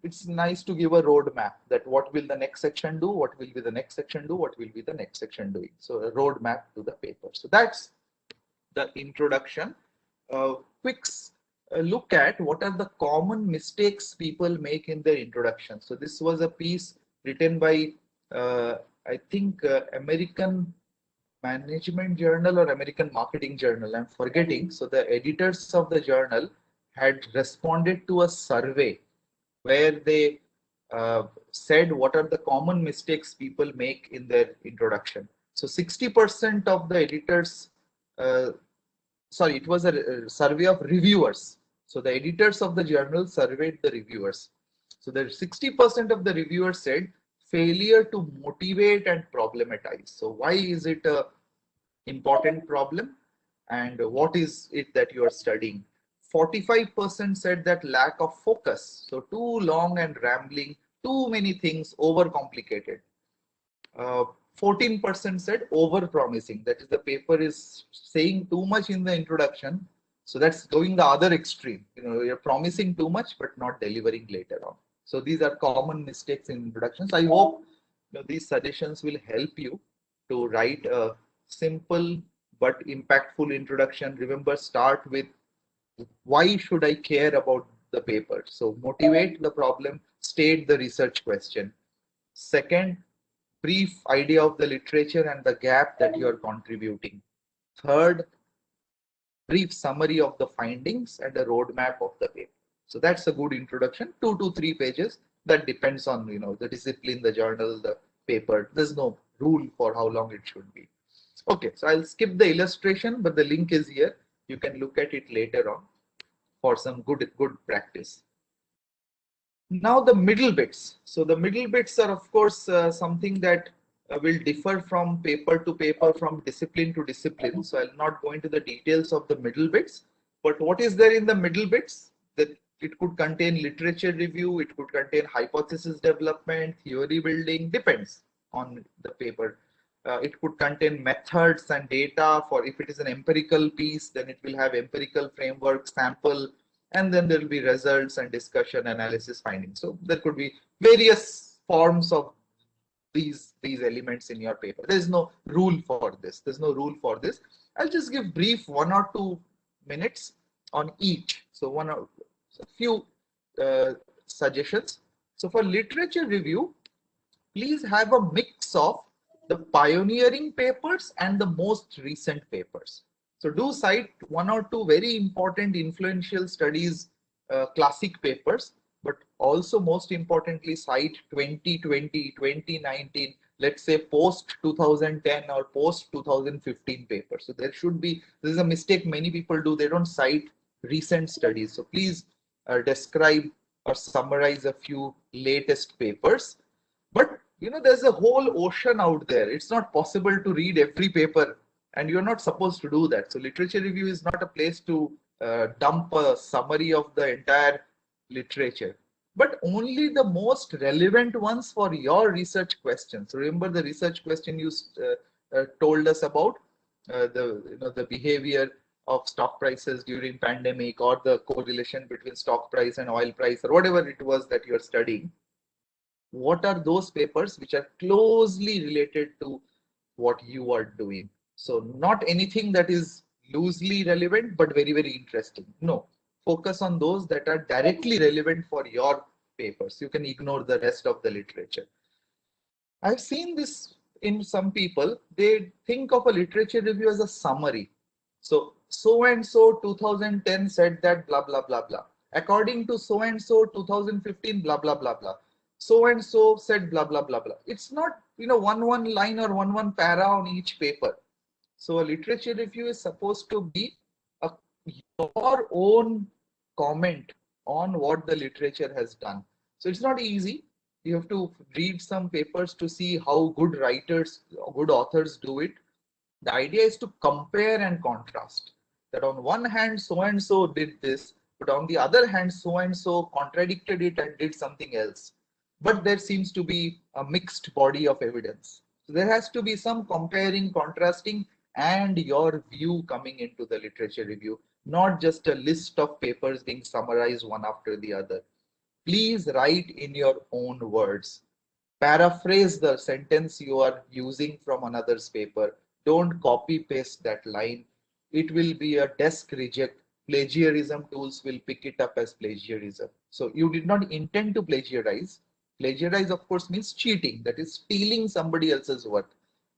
it's nice to give a roadmap that what will the next section do, what will be the next section do, what will be the next section doing. So a roadmap to the paper. So that's the introduction. Quick look at what are the common mistakes people make in their introduction. So this was a piece written by I think American Management Journal or American Marketing Journal. I'm forgetting. So the editors of the journal had responded to a survey where they said what are the common mistakes people make in their introduction. So 60% of the editors, sorry, it was a survey of reviewers. So the editors of the journal surveyed the reviewers. So the 60% of the reviewers said failure to motivate and problematize. So why is it a important problem, and what is it that you are studying? 45% said that lack of focus, so too long and rambling, too many things, overcomplicated. 14% said over promising, that is the paper is saying too much in the introduction, so that's going the other extreme. You're promising too much but not delivering later on. So these are common mistakes in introductions. I hope these suggestions will help you to write a simple but impactful introduction. Remember, start with why should I care about the paper? So motivate the problem, state the research question. Second, brief idea of the literature and the gap that you are contributing. Third, brief summary of the findings and a roadmap of the paper. So that's a good introduction, 2 to 3 pages. That depends on the discipline, the journal, the paper. There's no rule for how long it should be. Okay, so I'll skip the illustration, but the link is here. You can look at it later on for some good practice. Now the middle bits. So the middle bits are of course something that will differ from paper to paper, from discipline to discipline. So I'll not go into the details of the middle bits, but what is there in the middle bits? That it could contain literature review, it could contain hypothesis development, theory building, depends on the paper. It could contain methods and data. For if it is an empirical piece, then it will have empirical framework, sample, and then there will be results and discussion, analysis, findings. So there could be various forms of these elements in your paper. There's no rule for this. There's no rule for this. I'll just give brief 1 or 2 minutes on each. So a few suggestions. So for literature review, please have a mix of the pioneering papers and the most recent papers. So do cite 1 or 2 very important influential studies, classic papers, but also most importantly cite 2020, 2019, let's say post 2010 or post 2015 papers. So there should be, this is a mistake many people do, they don't cite recent studies. So please describe or summarize a few latest papers. But there's a whole ocean out there. It's not possible to read every paper, and you're not supposed to do that. So literature review is not a place to dump a summary of the entire literature, but only the most relevant ones for your research questions. Remember the research question you told us about, the behavior of stock prices during pandemic, or the correlation between stock price and oil price, or whatever it was that you're studying. What are those papers which are closely related to what you are doing? So not anything that is loosely relevant but very, very interesting. No, focus on those that are directly relevant for your papers. You can ignore the rest of the literature. I've seen this in some people. They think of a literature review as a summary. So and so 2010 said that blah blah blah blah. According to so and so 2015 blah blah blah blah. So and so said blah blah blah blah. It's not one line or one para on each paper. So a literature review is supposed to be your own comment on what the literature has done. So it's not easy. You have to read some papers to see how good writers, good authors do it. The idea is to compare and contrast. That on one hand, so and so did this, but on the other hand, so and so contradicted it and did something else. But there seems to be a mixed body of evidence. So there has to be some comparing, contrasting, and your view coming into the literature review, not just a list of papers being summarized one after the other. Please write in your own words. Paraphrase the sentence you are using from another's paper. Don't copy paste that line. It will be a desk reject. Plagiarism tools will pick it up as plagiarism. So you did not intend to plagiarize. Plagiarize, of course, means cheating, that is, stealing somebody else's work.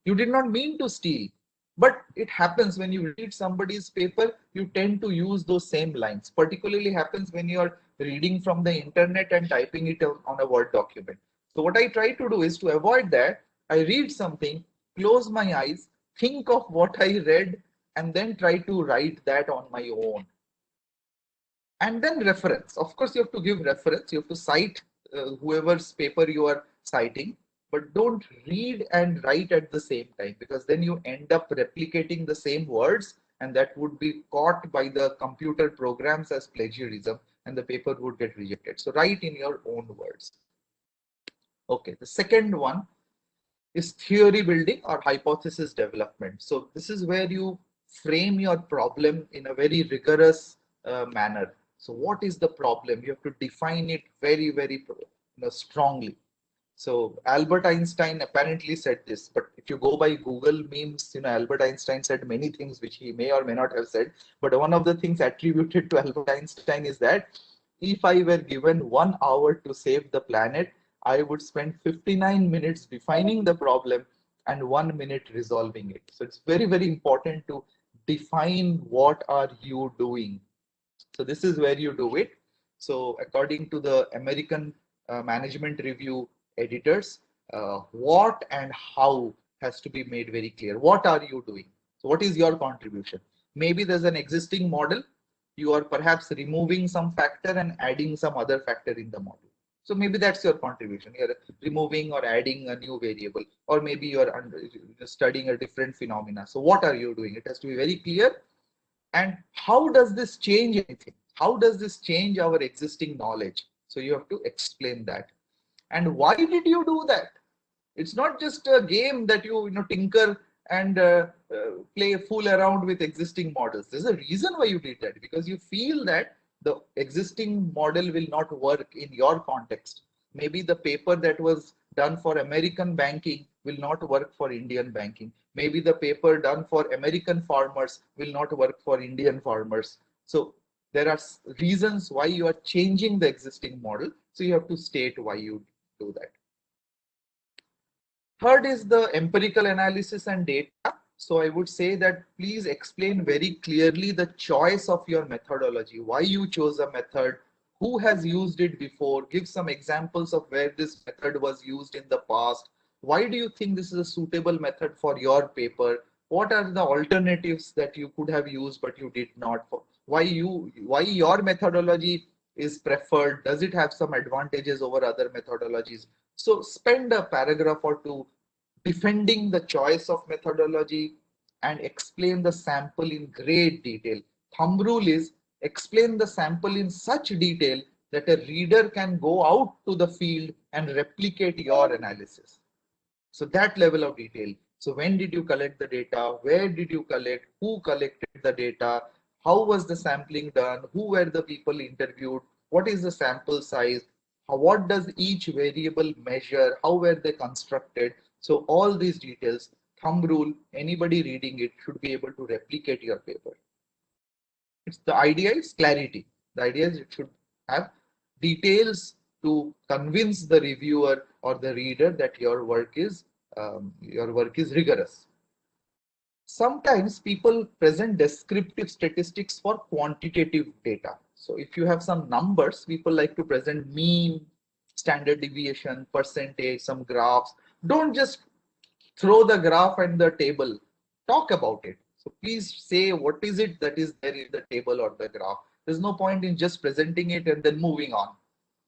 You did not mean to steal, but it happens when you read somebody's paper, you tend to use those same lines. Particularly happens when you are reading from the internet and typing it on a Word document. So what I try to do is to avoid that. I read something, close my eyes, think of what I read, and then try to write that on my own. And then reference. Of course, you have to give reference. You have to cite whoever's paper you are citing, but don't read and write at the same time, because then you end up replicating the same words, and that would be caught by the computer programs as plagiarism, and the paper would get rejected. So write in your own words. Okay, the second one is theory building or hypothesis development. So this is where you frame your problem in a very rigorous manner. So what is the problem? You have to define it very strongly. So Albert Einstein apparently said this, but if you go by Google memes, Albert Einstein said many things which he may or may not have said. But one of the things attributed to Albert Einstein is that if I were given 1 hour to save the planet, I would spend 59 minutes defining the problem and 1 minute resolving it. So it's very important to define what are you doing. So this is where you do it. So according to the American management review editors, what and how has to be made very clear. What are you doing? So what is your contribution? Maybe there's an existing model. You are perhaps removing some factor and adding some other factor in the model. So maybe that's your contribution. You're removing or adding a new variable, or maybe you're studying a different phenomena. So what are you doing? It has to be very clear. And how does this change anything? How does this change our existing knowledge? So you have to explain that. And why did you do that? It's not just a game that you tinker and play fool around with existing models. There's a reason why you did that, because you feel that the existing model will not work in your context. Maybe the paper that was done for American banking will not work for Indian banking. Maybe the paper done for American farmers will not work for Indian farmers. So there are reasons why you are changing the existing model. So you have to state why you do that. Third is the empirical analysis and data. So I would say that please explain very clearly the choice of your methodology, why you chose a method, who has used it before, give some examples of where this method was used in the past. Why do you think this is a suitable method for your paper? What are the alternatives that you could have used but you did not? Why your methodology is preferred? Does it have some advantages over other methodologies? So spend a paragraph or two defending the choice of methodology and explain the sample in great detail. Thumb rule is explain the sample in such detail that a reader can go out to the field and replicate your analysis. So that level of detail. So when did you collect the data? Where did you collect? Who collected the data? How was the sampling done? Who were the people interviewed? What is the sample size? What does each variable measure? How were they constructed? So all these details, thumb rule, anybody reading it should be able to replicate your paper. The idea is clarity. The idea is it should have details to convince the reviewer or the reader that your work is rigorous. Sometimes people present descriptive statistics for quantitative data. So if you have some numbers, people like to present mean, standard deviation, percentage, some graphs. Don't just throw the graph and the table. Talk about it. So please say what is it that is there in the table or the graph. There's no point in just presenting it and then moving on.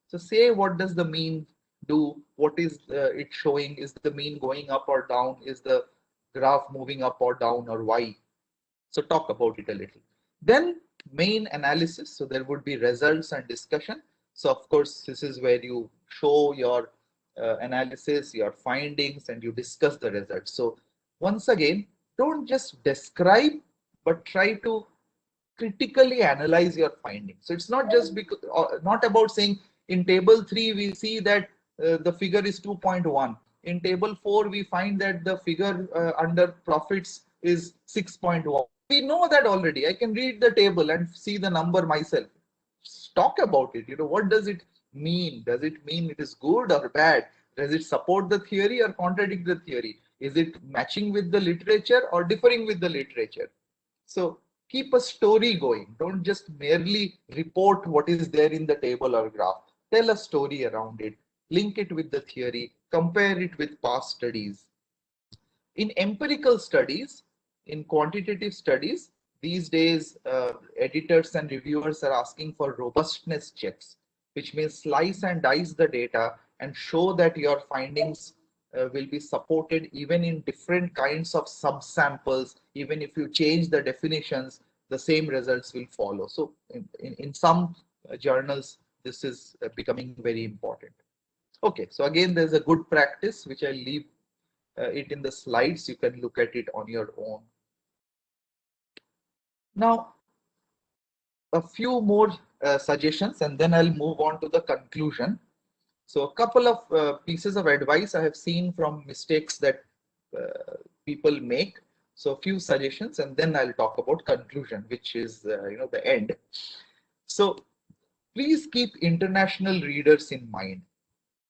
So say what does the mean do? What is it showing? Is the mean going up or down? Is the graph moving up or down or why. So talk about it a little. Then main analysis. So there would be results and discussion. So of course, this is where you show your analysis, your findings, and you discuss the results. So once again, don't just describe, but try to critically analyze your findings. So it's not just because, not about saying in table 3 we see that the figure is 2.1. In table 4 we find that the figure under profits is 6.1. We know that already. I can read the table and see the number myself. Talk about it. What does it mean? Does it mean it is good or bad? Does it support the theory or contradict the theory? Is it matching with the literature or differing with the literature? So keep a story going. Don't just merely report what is there in the table or graph. Tell a story around it. Link it with the theory. Compare it with past studies. In empirical studies, in quantitative studies, these days editors and reviewers are asking for robustness checks, which means slice and dice the data and show that your findings will be supported even in different kinds of subsamples. Even if you change the definitions, the same results will follow. So in some journals, this is becoming very important. Okay, so again, there's a good practice which I'll leave it in the slides. You can look at it on your own. Now, a few more suggestions, and then I'll move on to the conclusion. So a couple of pieces of advice I have seen from mistakes that people make. So a few suggestions, and then I'll talk about conclusion, which is the end. So please keep international readers in mind.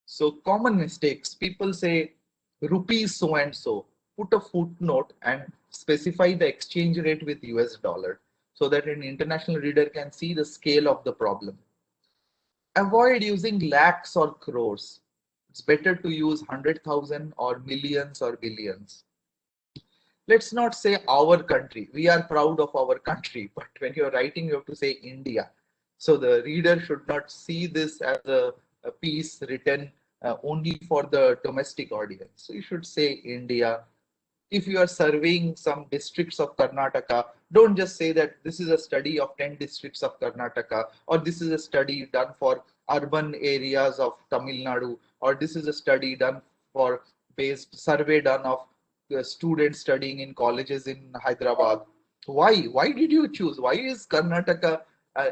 So common mistakes, people say rupees so and so, put a footnote and specify the exchange rate with US dollar so that an international reader can see the scale of the problem. Avoid using lakhs or crores. It's better to use 100,000 or millions or billions. Let's not say our country. We are proud of our country, but when you're writing, you have to say India. So the reader should not see this as a piece written only for the domestic audience. So you should say India. If you are surveying some districts of Karnataka, don't just say that this is a study of 10 districts of Karnataka, or this is a study done for urban areas of Tamil Nadu, or this is a study done for based survey done of students studying in colleges in Hyderabad. Why? Why did you choose? Why is Karnataka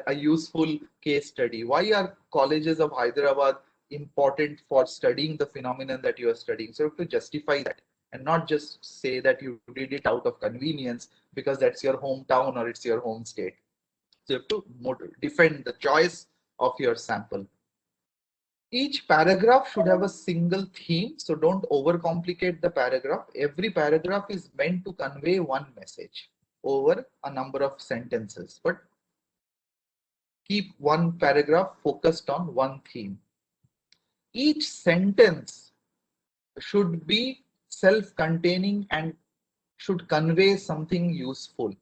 a useful case study? Why are colleges of Hyderabad important for studying the phenomenon that you are studying? So you have to justify that and not just say that you did it out of convenience because that's your hometown or it's your home state. So you have to defend the choice of your sample. Each paragraph should have a single theme, so don't overcomplicate the paragraph. Every paragraph is meant to convey one message over a number of sentences, but keep one paragraph focused on one theme. Each sentence should be self-containing and should convey something useful.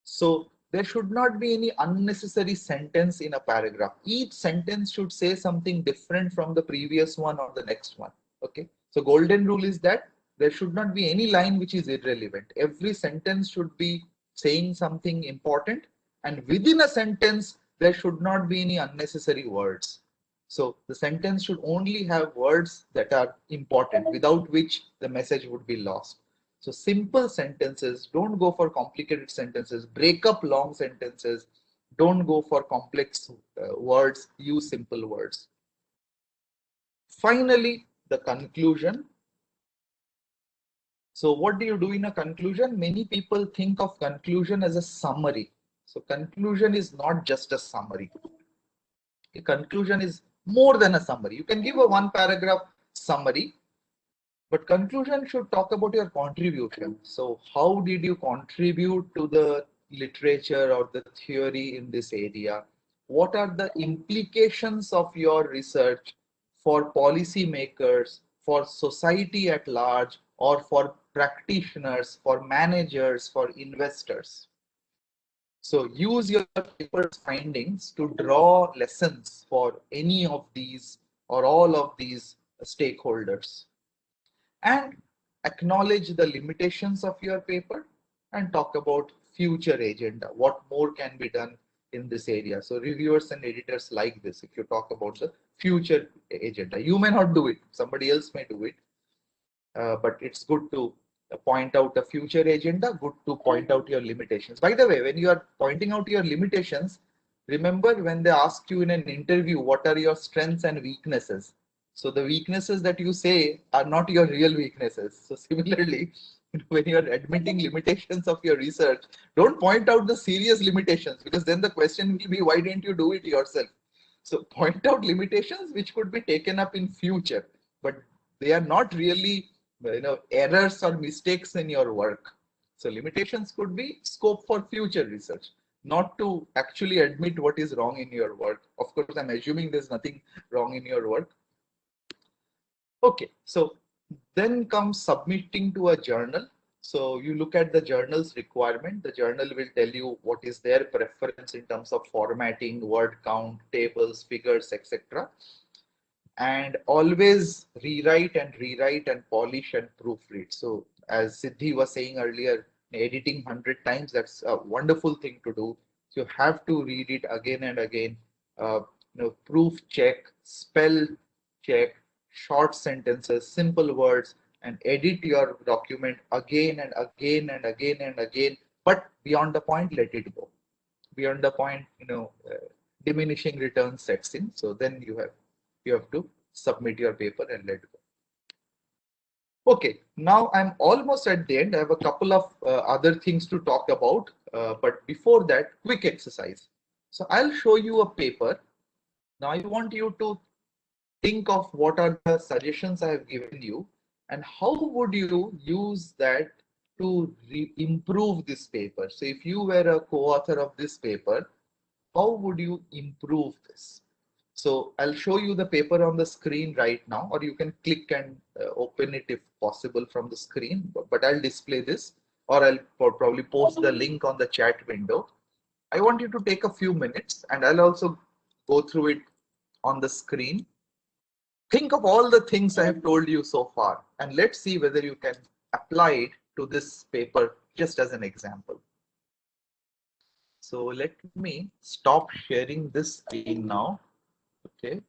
So there should not be any unnecessary sentence in a paragraph. Each sentence should say something different from the previous one or the next one. Okay. So golden rule is that there should not be any line which is irrelevant. Every sentence should be saying something important, and within a sentence there should not be any unnecessary words. So the sentence should only have words that are important, without which the message would be lost. So simple sentences, don't go for complicated sentences, break up long sentences, don't go for complex words, use simple words. Finally, the conclusion. So what do you do in a conclusion? Many people think of conclusion as a summary. So conclusion is not just a summary. A conclusion is more than a summary. You can give a one paragraph summary, but conclusion should talk about your contribution. So how did you contribute to the literature or the theory in this area? What are the implications of your research for policymakers, for society at large, or for practitioners, for managers, for investors? So use your paper's findings to draw lessons for any of these or all of these stakeholders. And acknowledge the limitations of your paper, and talk about future agenda. What more can be done in this area? So reviewers and editors like this. If you talk about the future agenda, you may not do it. Somebody else may do it. But it's good to point out a future agenda, good to point out your limitations. By the way, when you are pointing out your limitations, remember when they ask you in an interview, what are your strengths and weaknesses? So the weaknesses that you say are not your real weaknesses. So similarly, when you are admitting limitations of your research, don't point out the serious limitations, because then the question will be, why didn't you do it yourself? So point out limitations which could be taken up in future, but they are not really errors or mistakes in your work. So limitations could be scope for future research, not to actually admit what is wrong in your work. Of course, I'm assuming there's nothing wrong in your work. Okay, so then comes submitting to a journal. So you look at the journal's requirement. The journal will tell you what is their preference in terms of formatting, word count, tables, figures, etc. And always rewrite and polish and proofread. So as Siddhi was saying earlier, editing 100 times, that's a wonderful thing to do. So you have to read it again and again, proof check, spell check, short sentences, simple words, and edit your document again and again and again and again. But beyond the point, let it go. Beyond the point, diminishing returns sets in. So then you have to submit your paper and let go. Okay, now I'm almost at the end. I have a couple of other things to talk about, but before that, quick exercise. So I'll show you a paper. Now I want you to think of what are the suggestions I have given you, and how would you use that to improve this paper. So if you were a co-author of this paper, how would you improve this? So I'll show you the paper on the screen right now, or you can click and open it if possible from the screen, but I'll display this, or I'll probably post the link on the chat window. I want you to take a few minutes, and I'll also go through it on the screen. Think of all the things I have told you so far, and let's see whether you can apply it to this paper just as an example. So let me stop sharing this screen now. Okay.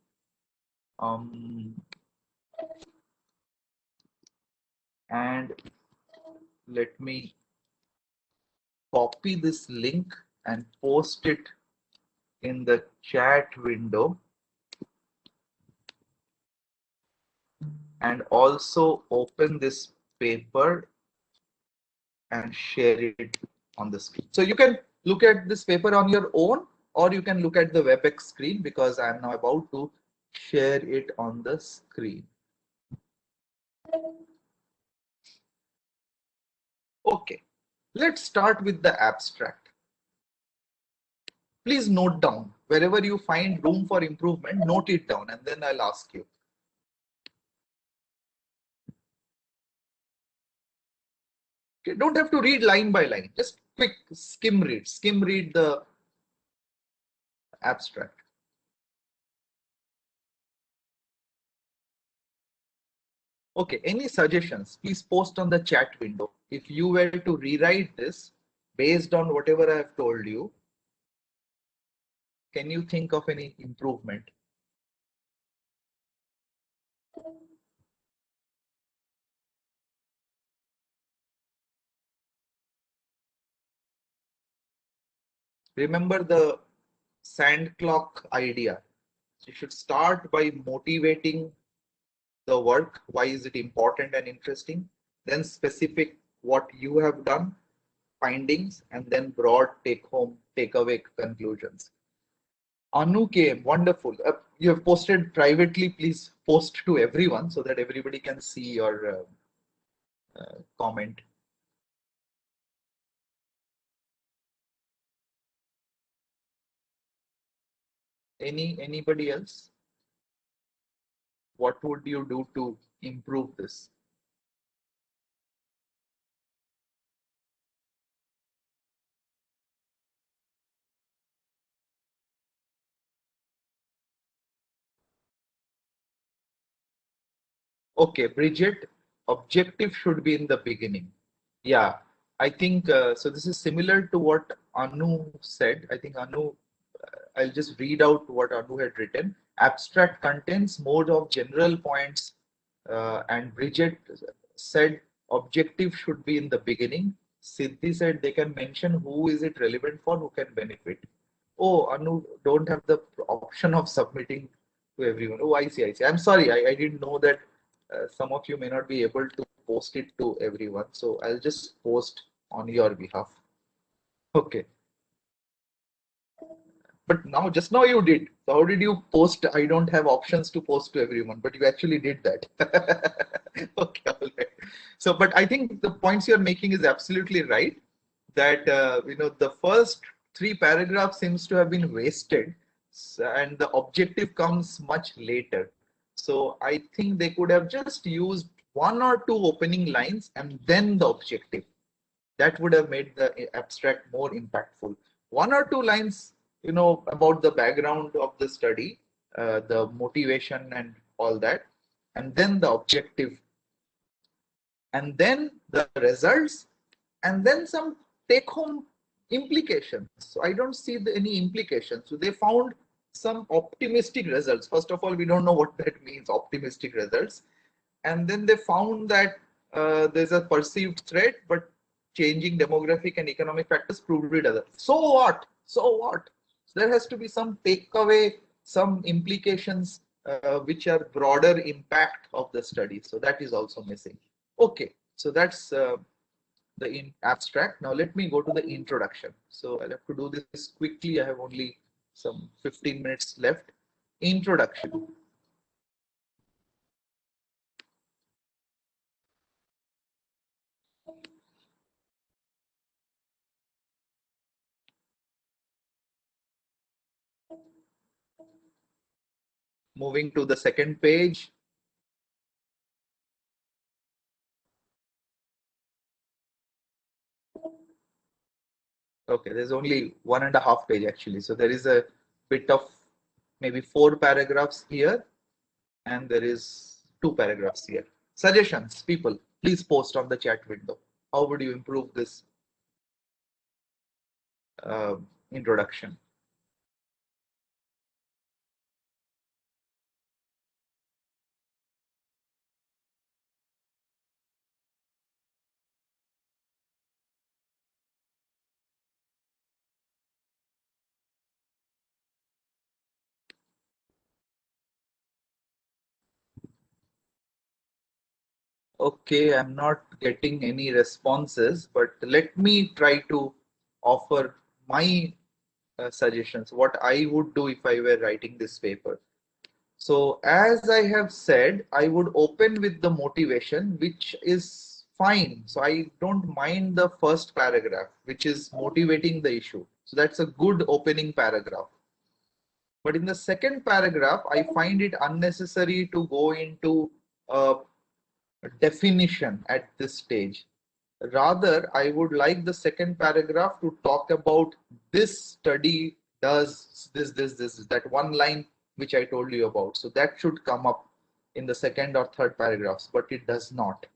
And let me copy this link and post it in the chat window, and also open this paper and share it on the screen. So you can look at this paper on your own, or you can look at the WebEx screen, because I am now about to share it on the screen. Okay, let's start with the abstract. Please note down wherever you find room for improvement, note it down, and then I'll ask you. Okay, don't have to read line by line, just quick skim read the abstract. Okay, any suggestions, please post on the chat window. If you were to rewrite this based on whatever I have told you, can you think of any improvement? Remember the sand clock idea. You should start by motivating the work. Why is it important and interesting? Then specific what you have done, findings, and then broad takeaway conclusions. Anu came, wonderful. You have posted privately. Please post to everyone so that everybody can see your comment. Anybody else? What would you do to improve this? Okay, Bridget, objective should be in the beginning. Yeah, I think so. This is similar to what Anu said. I think Anu, I'll just read out what Anu had written. Abstract contains more of general points, and Bridget said objective should be in the beginning. Siddhi said they can mention who is it relevant for, who can benefit. Oh, Anu don't have the option of submitting to everyone. Oh, I see, I see. I'm sorry, I didn't know that some of you may not be able to post it to everyone. So I'll just post on your behalf. Okay. But now, just now you did. So how did you post? I don't have options to post to everyone, but you actually did that. Okay, all right. So, but I think the points you're making is absolutely right. That the first three paragraphs seems to have been wasted, and the objective comes much later. So I think they could have just used one or two opening lines and then the objective. That would have made the abstract more impactful. One or two lines, about the background of the study, the motivation and all that, and then the objective, and then the results, and then some take home implications. So I don't see any implications. So they found some optimistic results. First of all, we don't know what that means, optimistic results. And then they found that there's a perceived threat, but changing demographic and economic factors proved it other. So what? So what? So there has to be some takeaway, some implications which are broader impact of the study. So that is also missing. Okay, so that's the abstract. Now let me go to the introduction. So I'll have to do this quickly. I have only some 15 minutes left. Introduction. Moving to the second page. Okay, there's only 1.5 page actually. So there is a bit of maybe 4 paragraphs here, and there is 2 paragraphs here. Suggestions, people, please post on the chat window. How would you improve this uh, introduction? Okay, I'm not getting any responses, but let me try to offer my suggestions, what I would do if I were writing this paper. So as I have said, I would open with the motivation, which is fine. So I don't mind the first paragraph, which is motivating the issue. So that's a good opening paragraph. But in the second paragraph, I find it unnecessary to go into a definition at this stage. Rather, I would like the second paragraph to talk about this study does this, that one line which I told you about. So that should come up in the second or third paragraphs, but it does not.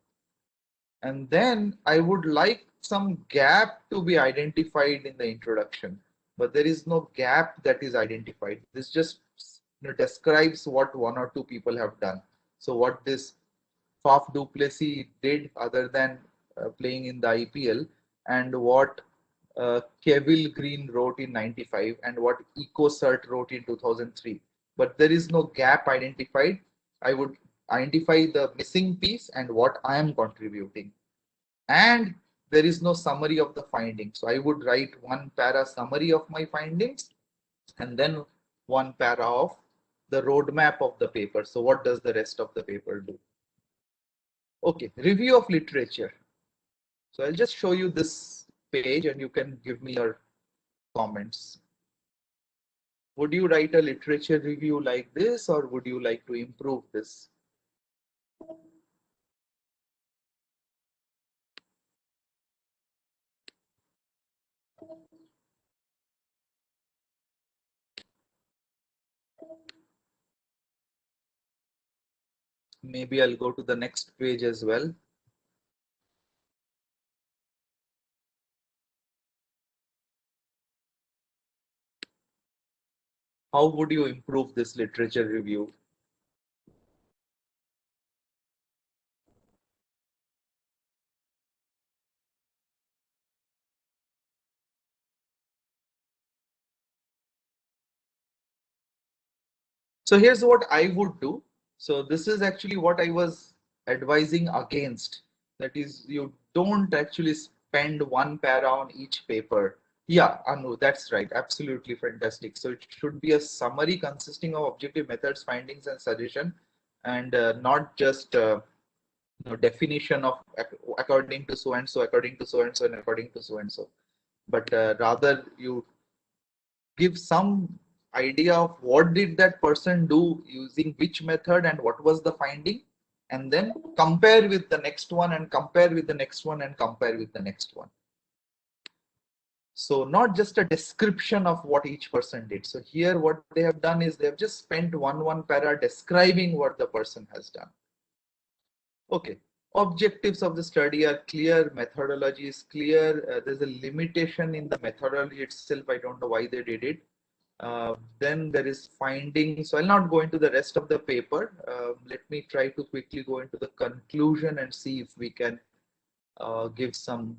And then I would like some gap to be identified in the introduction, but there is no gap that is identified. This just describes what one or two people have done. So what this Faf du Plessis did other than playing in the IPL, and what Kevin Green wrote in 95 and what EcoCert wrote in 2003. But there is no gap identified. I would identify the missing piece and what I am contributing. And there is no summary of the findings. So I would write one para summary of my findings and then one para of the roadmap of the paper. So what does the rest of the paper do? Okay, review of literature. So I'll just show you this page and you can give me your comments. Would you write a literature review like this, or would you like to improve this? Maybe I'll go to the next page as well. How would you improve this literature review? So here's what I would do. So this is actually what I was advising against. That is, you don't actually spend one para on each paper. Yeah, Anu, that's right. Absolutely fantastic. So it should be a summary consisting of objective methods, findings, and suggestion, and not just definition of according to so and so, according to so and so, and according to so and so. But rather you give some idea of what did that person do using which method and what was the finding, and then compare with the next one and compare with the next one and compare with the next one. So not just a description of what each person did. So here what they have done is they have just spent one para describing what the person has done. Okay, objectives of the study are clear, methodology is clear. There's a limitation in the methodology itself. I don't know why they did it. Then there is findings. So I'll not go into the rest of the paper. Let me try to quickly go into the conclusion and see if we can give some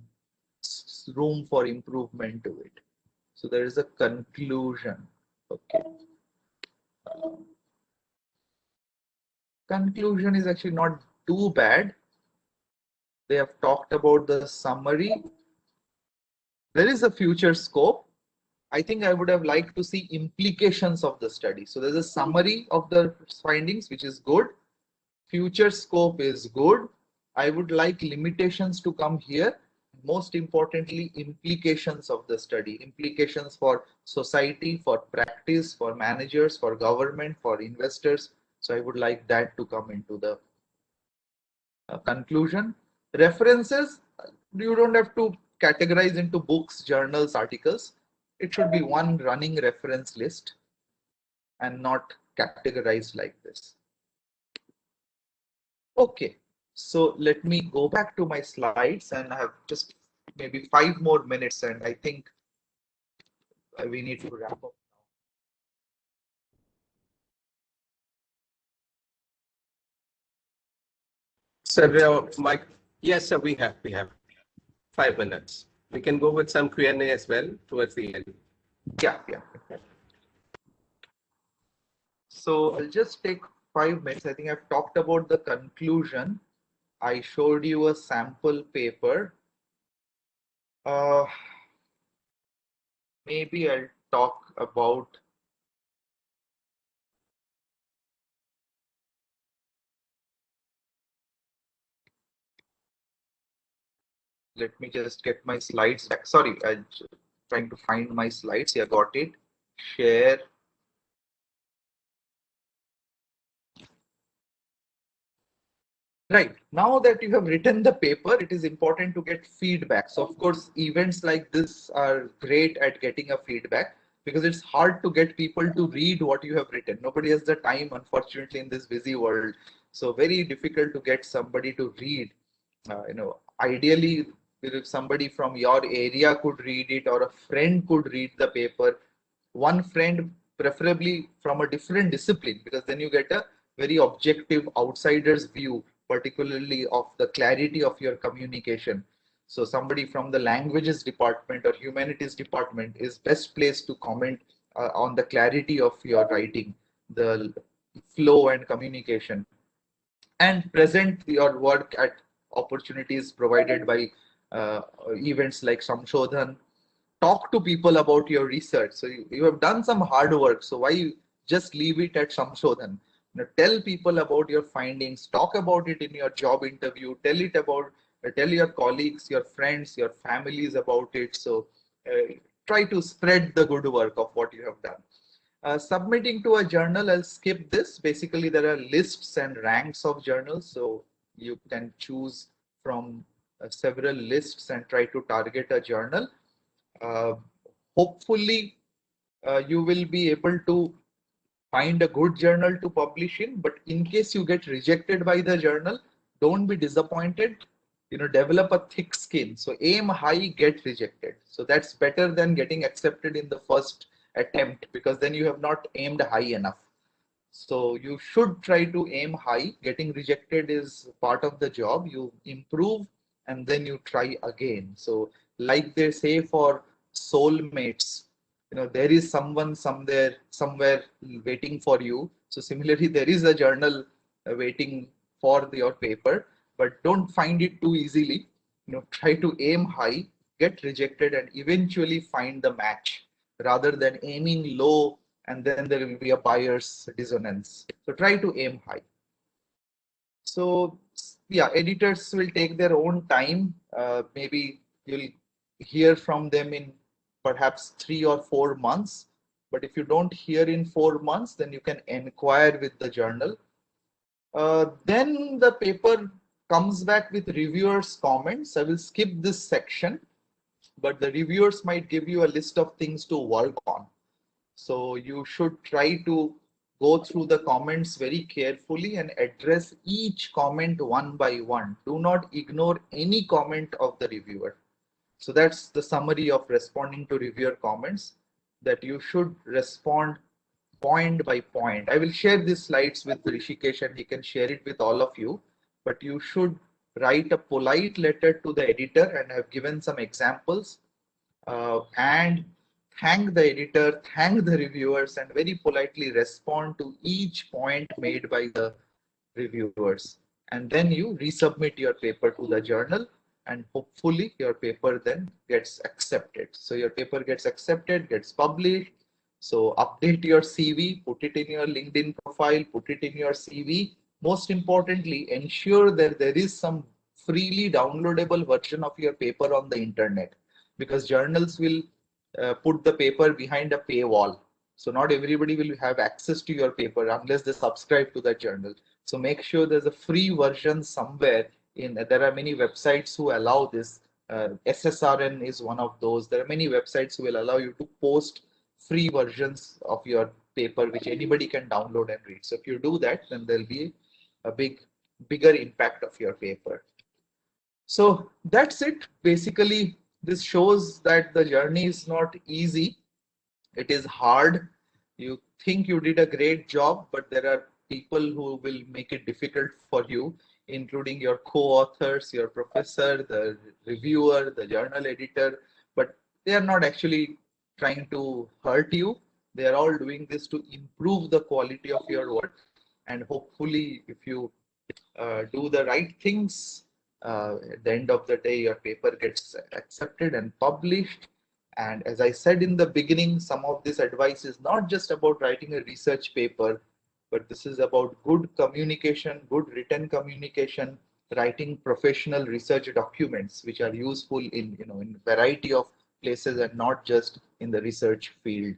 room for improvement to it. So there is a conclusion. Okay. Conclusion is actually not too bad. They have talked about the summary. There is a future scope. I think I would have liked to see implications of the study. So there's a summary of the findings, which is good. Future scope is good. I would like limitations to come here. Most importantly, implications of the study, implications for society, for practice, for managers, for government, for investors. So I would like that to come into the conclusion. References, you don't have to categorize into books, journals, articles. It should be one running reference list and not categorized like this. Okay, so let me go back to my slides, and I have just maybe 5 more minutes, and I think we need to wrap up. Sir, Mike, yes, sir, we have 5 minutes. We can go with some Q&A as well towards the end. Yeah. So I'll just take 5 minutes. I think I've talked about the conclusion. I showed you a sample paper. Maybe I'll talk about let me just get my slides back. Sorry, I'm trying to find my slides. Yeah, got it. Share. Right. Now that you have written the paper, it is important to get feedback. So, of course, events like this are great at getting a feedback because it's hard to get people to read what you have written. Nobody has the time, unfortunately, in this busy world. So, very difficult to get somebody to read. Ideally, if somebody from your area could read it or a friend could read the paper, one friend preferably from a different discipline, because then you get a very objective outsider's view, particularly of the clarity of your communication. So somebody from the languages department or humanities department is best placed to comment on the clarity of your writing, the flow and communication, and present your work at opportunities provided by events like SAMSHODHAN. Talk to people about your research. So you have done some hard work. So why just leave it at Samshodhan? Tell people about your findings. Talk about it in your job interview. Tell your colleagues, your friends, your families about it. So try to spread the good work of what you have done. Submitting to a journal, I'll skip this. Basically, there are lists and ranks of journals. So you can choose from several lists and try to target a journal. Uh, Hopefully, you will be able to Find a good journal to publish in, but in case you get rejected by the journal, don't be disappointed. Develop a thick skin. So aim high, get rejected. So that's better than getting accepted in the first attempt, because then you have not aimed high enough. So you should try to aim high. Getting rejected is part of the job. You improve and then you try again. So like they say for soulmates, there is someone somewhere waiting for you. So similarly, there is a journal waiting for your paper, but don't find it too easily. Try to aim high, get rejected, and eventually find the match rather than aiming low and then there will be a buyer's dissonance. So try to aim high. So yeah, editors will take their own time. Maybe you'll hear from them in perhaps 3 or 4 months. But if you don't hear in 4 months, then you can inquire with the journal. Then the paper comes back with reviewers' comments. I will skip this section, but the reviewers might give you a list of things to work on. So you should try to go through the comments very carefully and address each comment one by one. Do not ignore any comment of the reviewer. So that's the summary of responding to reviewer comments, that you should respond point by point. I will share these slides with Rishikesh and he can share it with all of you, but you should write a polite letter to the editor, and I've given some examples, and thank the editor, thank the reviewers, and very politely respond to each point made by the reviewers. And then you resubmit your paper to the journal, and hopefully your paper then gets accepted. So your paper gets accepted, gets published. So update your CV, put it in your LinkedIn profile, put it in your CV. Most importantly, ensure that there is some freely downloadable version of your paper on the internet, because journals will put the paper behind a paywall. So not everybody will have access to your paper unless they subscribe to that journal. So make sure there's a free version somewhere. There are many websites who allow this. SSRN is one of those. There are many websites who will allow you to post free versions of your paper, which anybody can download and read. So if you do that, then there'll be a bigger impact of your paper. So that's it. Basically, this shows that the journey is not easy. It is hard. You think you did a great job, but there are people who will make it difficult for you, including your co-authors, your professor, the reviewer, the journal editor, but they are not actually trying to hurt you. They are all doing this to improve the quality of your work. And hopefully, if you do the right things, at the end of the day, your paper gets accepted and published. And as I said in the beginning, some of this advice is not just about writing a research paper, but this is about good communication, good written communication, writing professional research documents, which are useful in a variety of places and not just in the research field.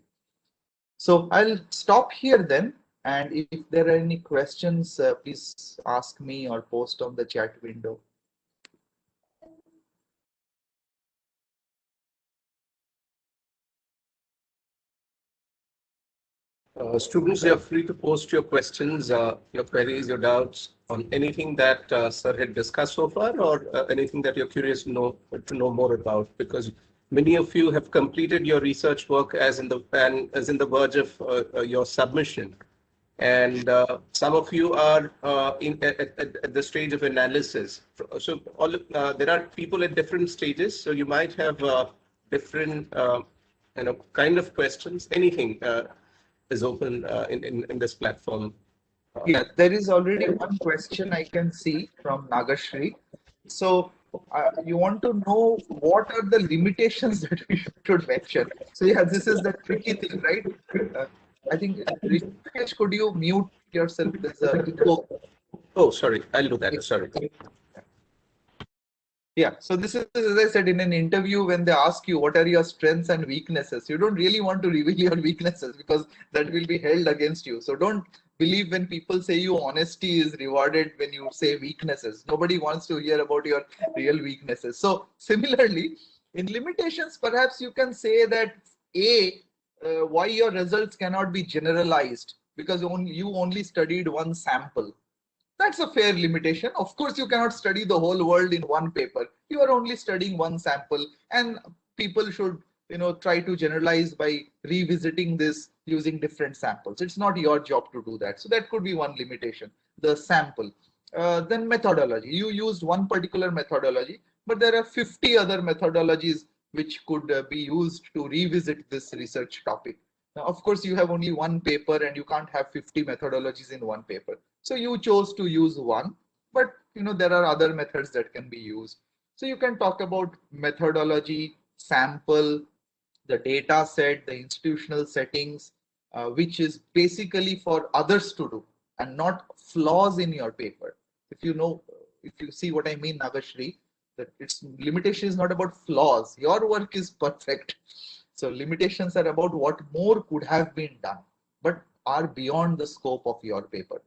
So I'll stop here then. And if there are any questions, please ask me or post on the chat window. Students, you're free to post your questions, your queries, your doubts on anything that Sir had discussed so far, or anything that you're curious to know more about, because many of you have completed your research work as in the verge of your submission, and some of you are at the stage of analysis. So there are people at different stages. So you might have different kind of questions. Anything is open in this platform. Yeah, there is already one question I can see from Nagashri. So you want to know what are the limitations that we should mention. So yeah, this is the tricky thing, right? Uh, I think Rishikesh, could you mute yourself? There's a echo. Oh, sorry, I'll do that. Sorry. Yeah, so this is, as I said, in an interview, when they ask you what are your strengths and weaknesses, you don't really want to reveal your weaknesses because that will be held against you. So don't believe when people say you honesty is rewarded when you say weaknesses. Nobody wants to hear about your real weaknesses. So similarly, in limitations, perhaps you can say that why your results cannot be generalized, because you only studied one sample. That's a fair limitation. Of course, you cannot study the whole world in one paper. You are only studying one sample, and people should, try to generalize by revisiting this using different samples. It's not your job to do that. So that could be one limitation, the sample. Then methodology. You used one particular methodology, but there are 50 other methodologies which could be used to revisit this research topic. Now, of course, you have only one paper and you can't have 50 methodologies in one paper. So you chose to use one, but there are other methods that can be used. So you can talk about methodology, sample, the data set, the institutional settings, which is basically for others to do and not flaws in your paper. If you see what I mean, Nagashri, that its limitation is not about flaws. Your work is perfect. So limitations are about what more could have been done, but are beyond the scope of your paper.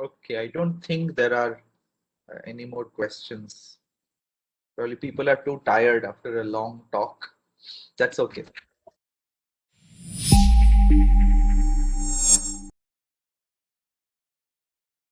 Okay, I don't think there are any more questions. Probably people are too tired after a long talk. That's okay.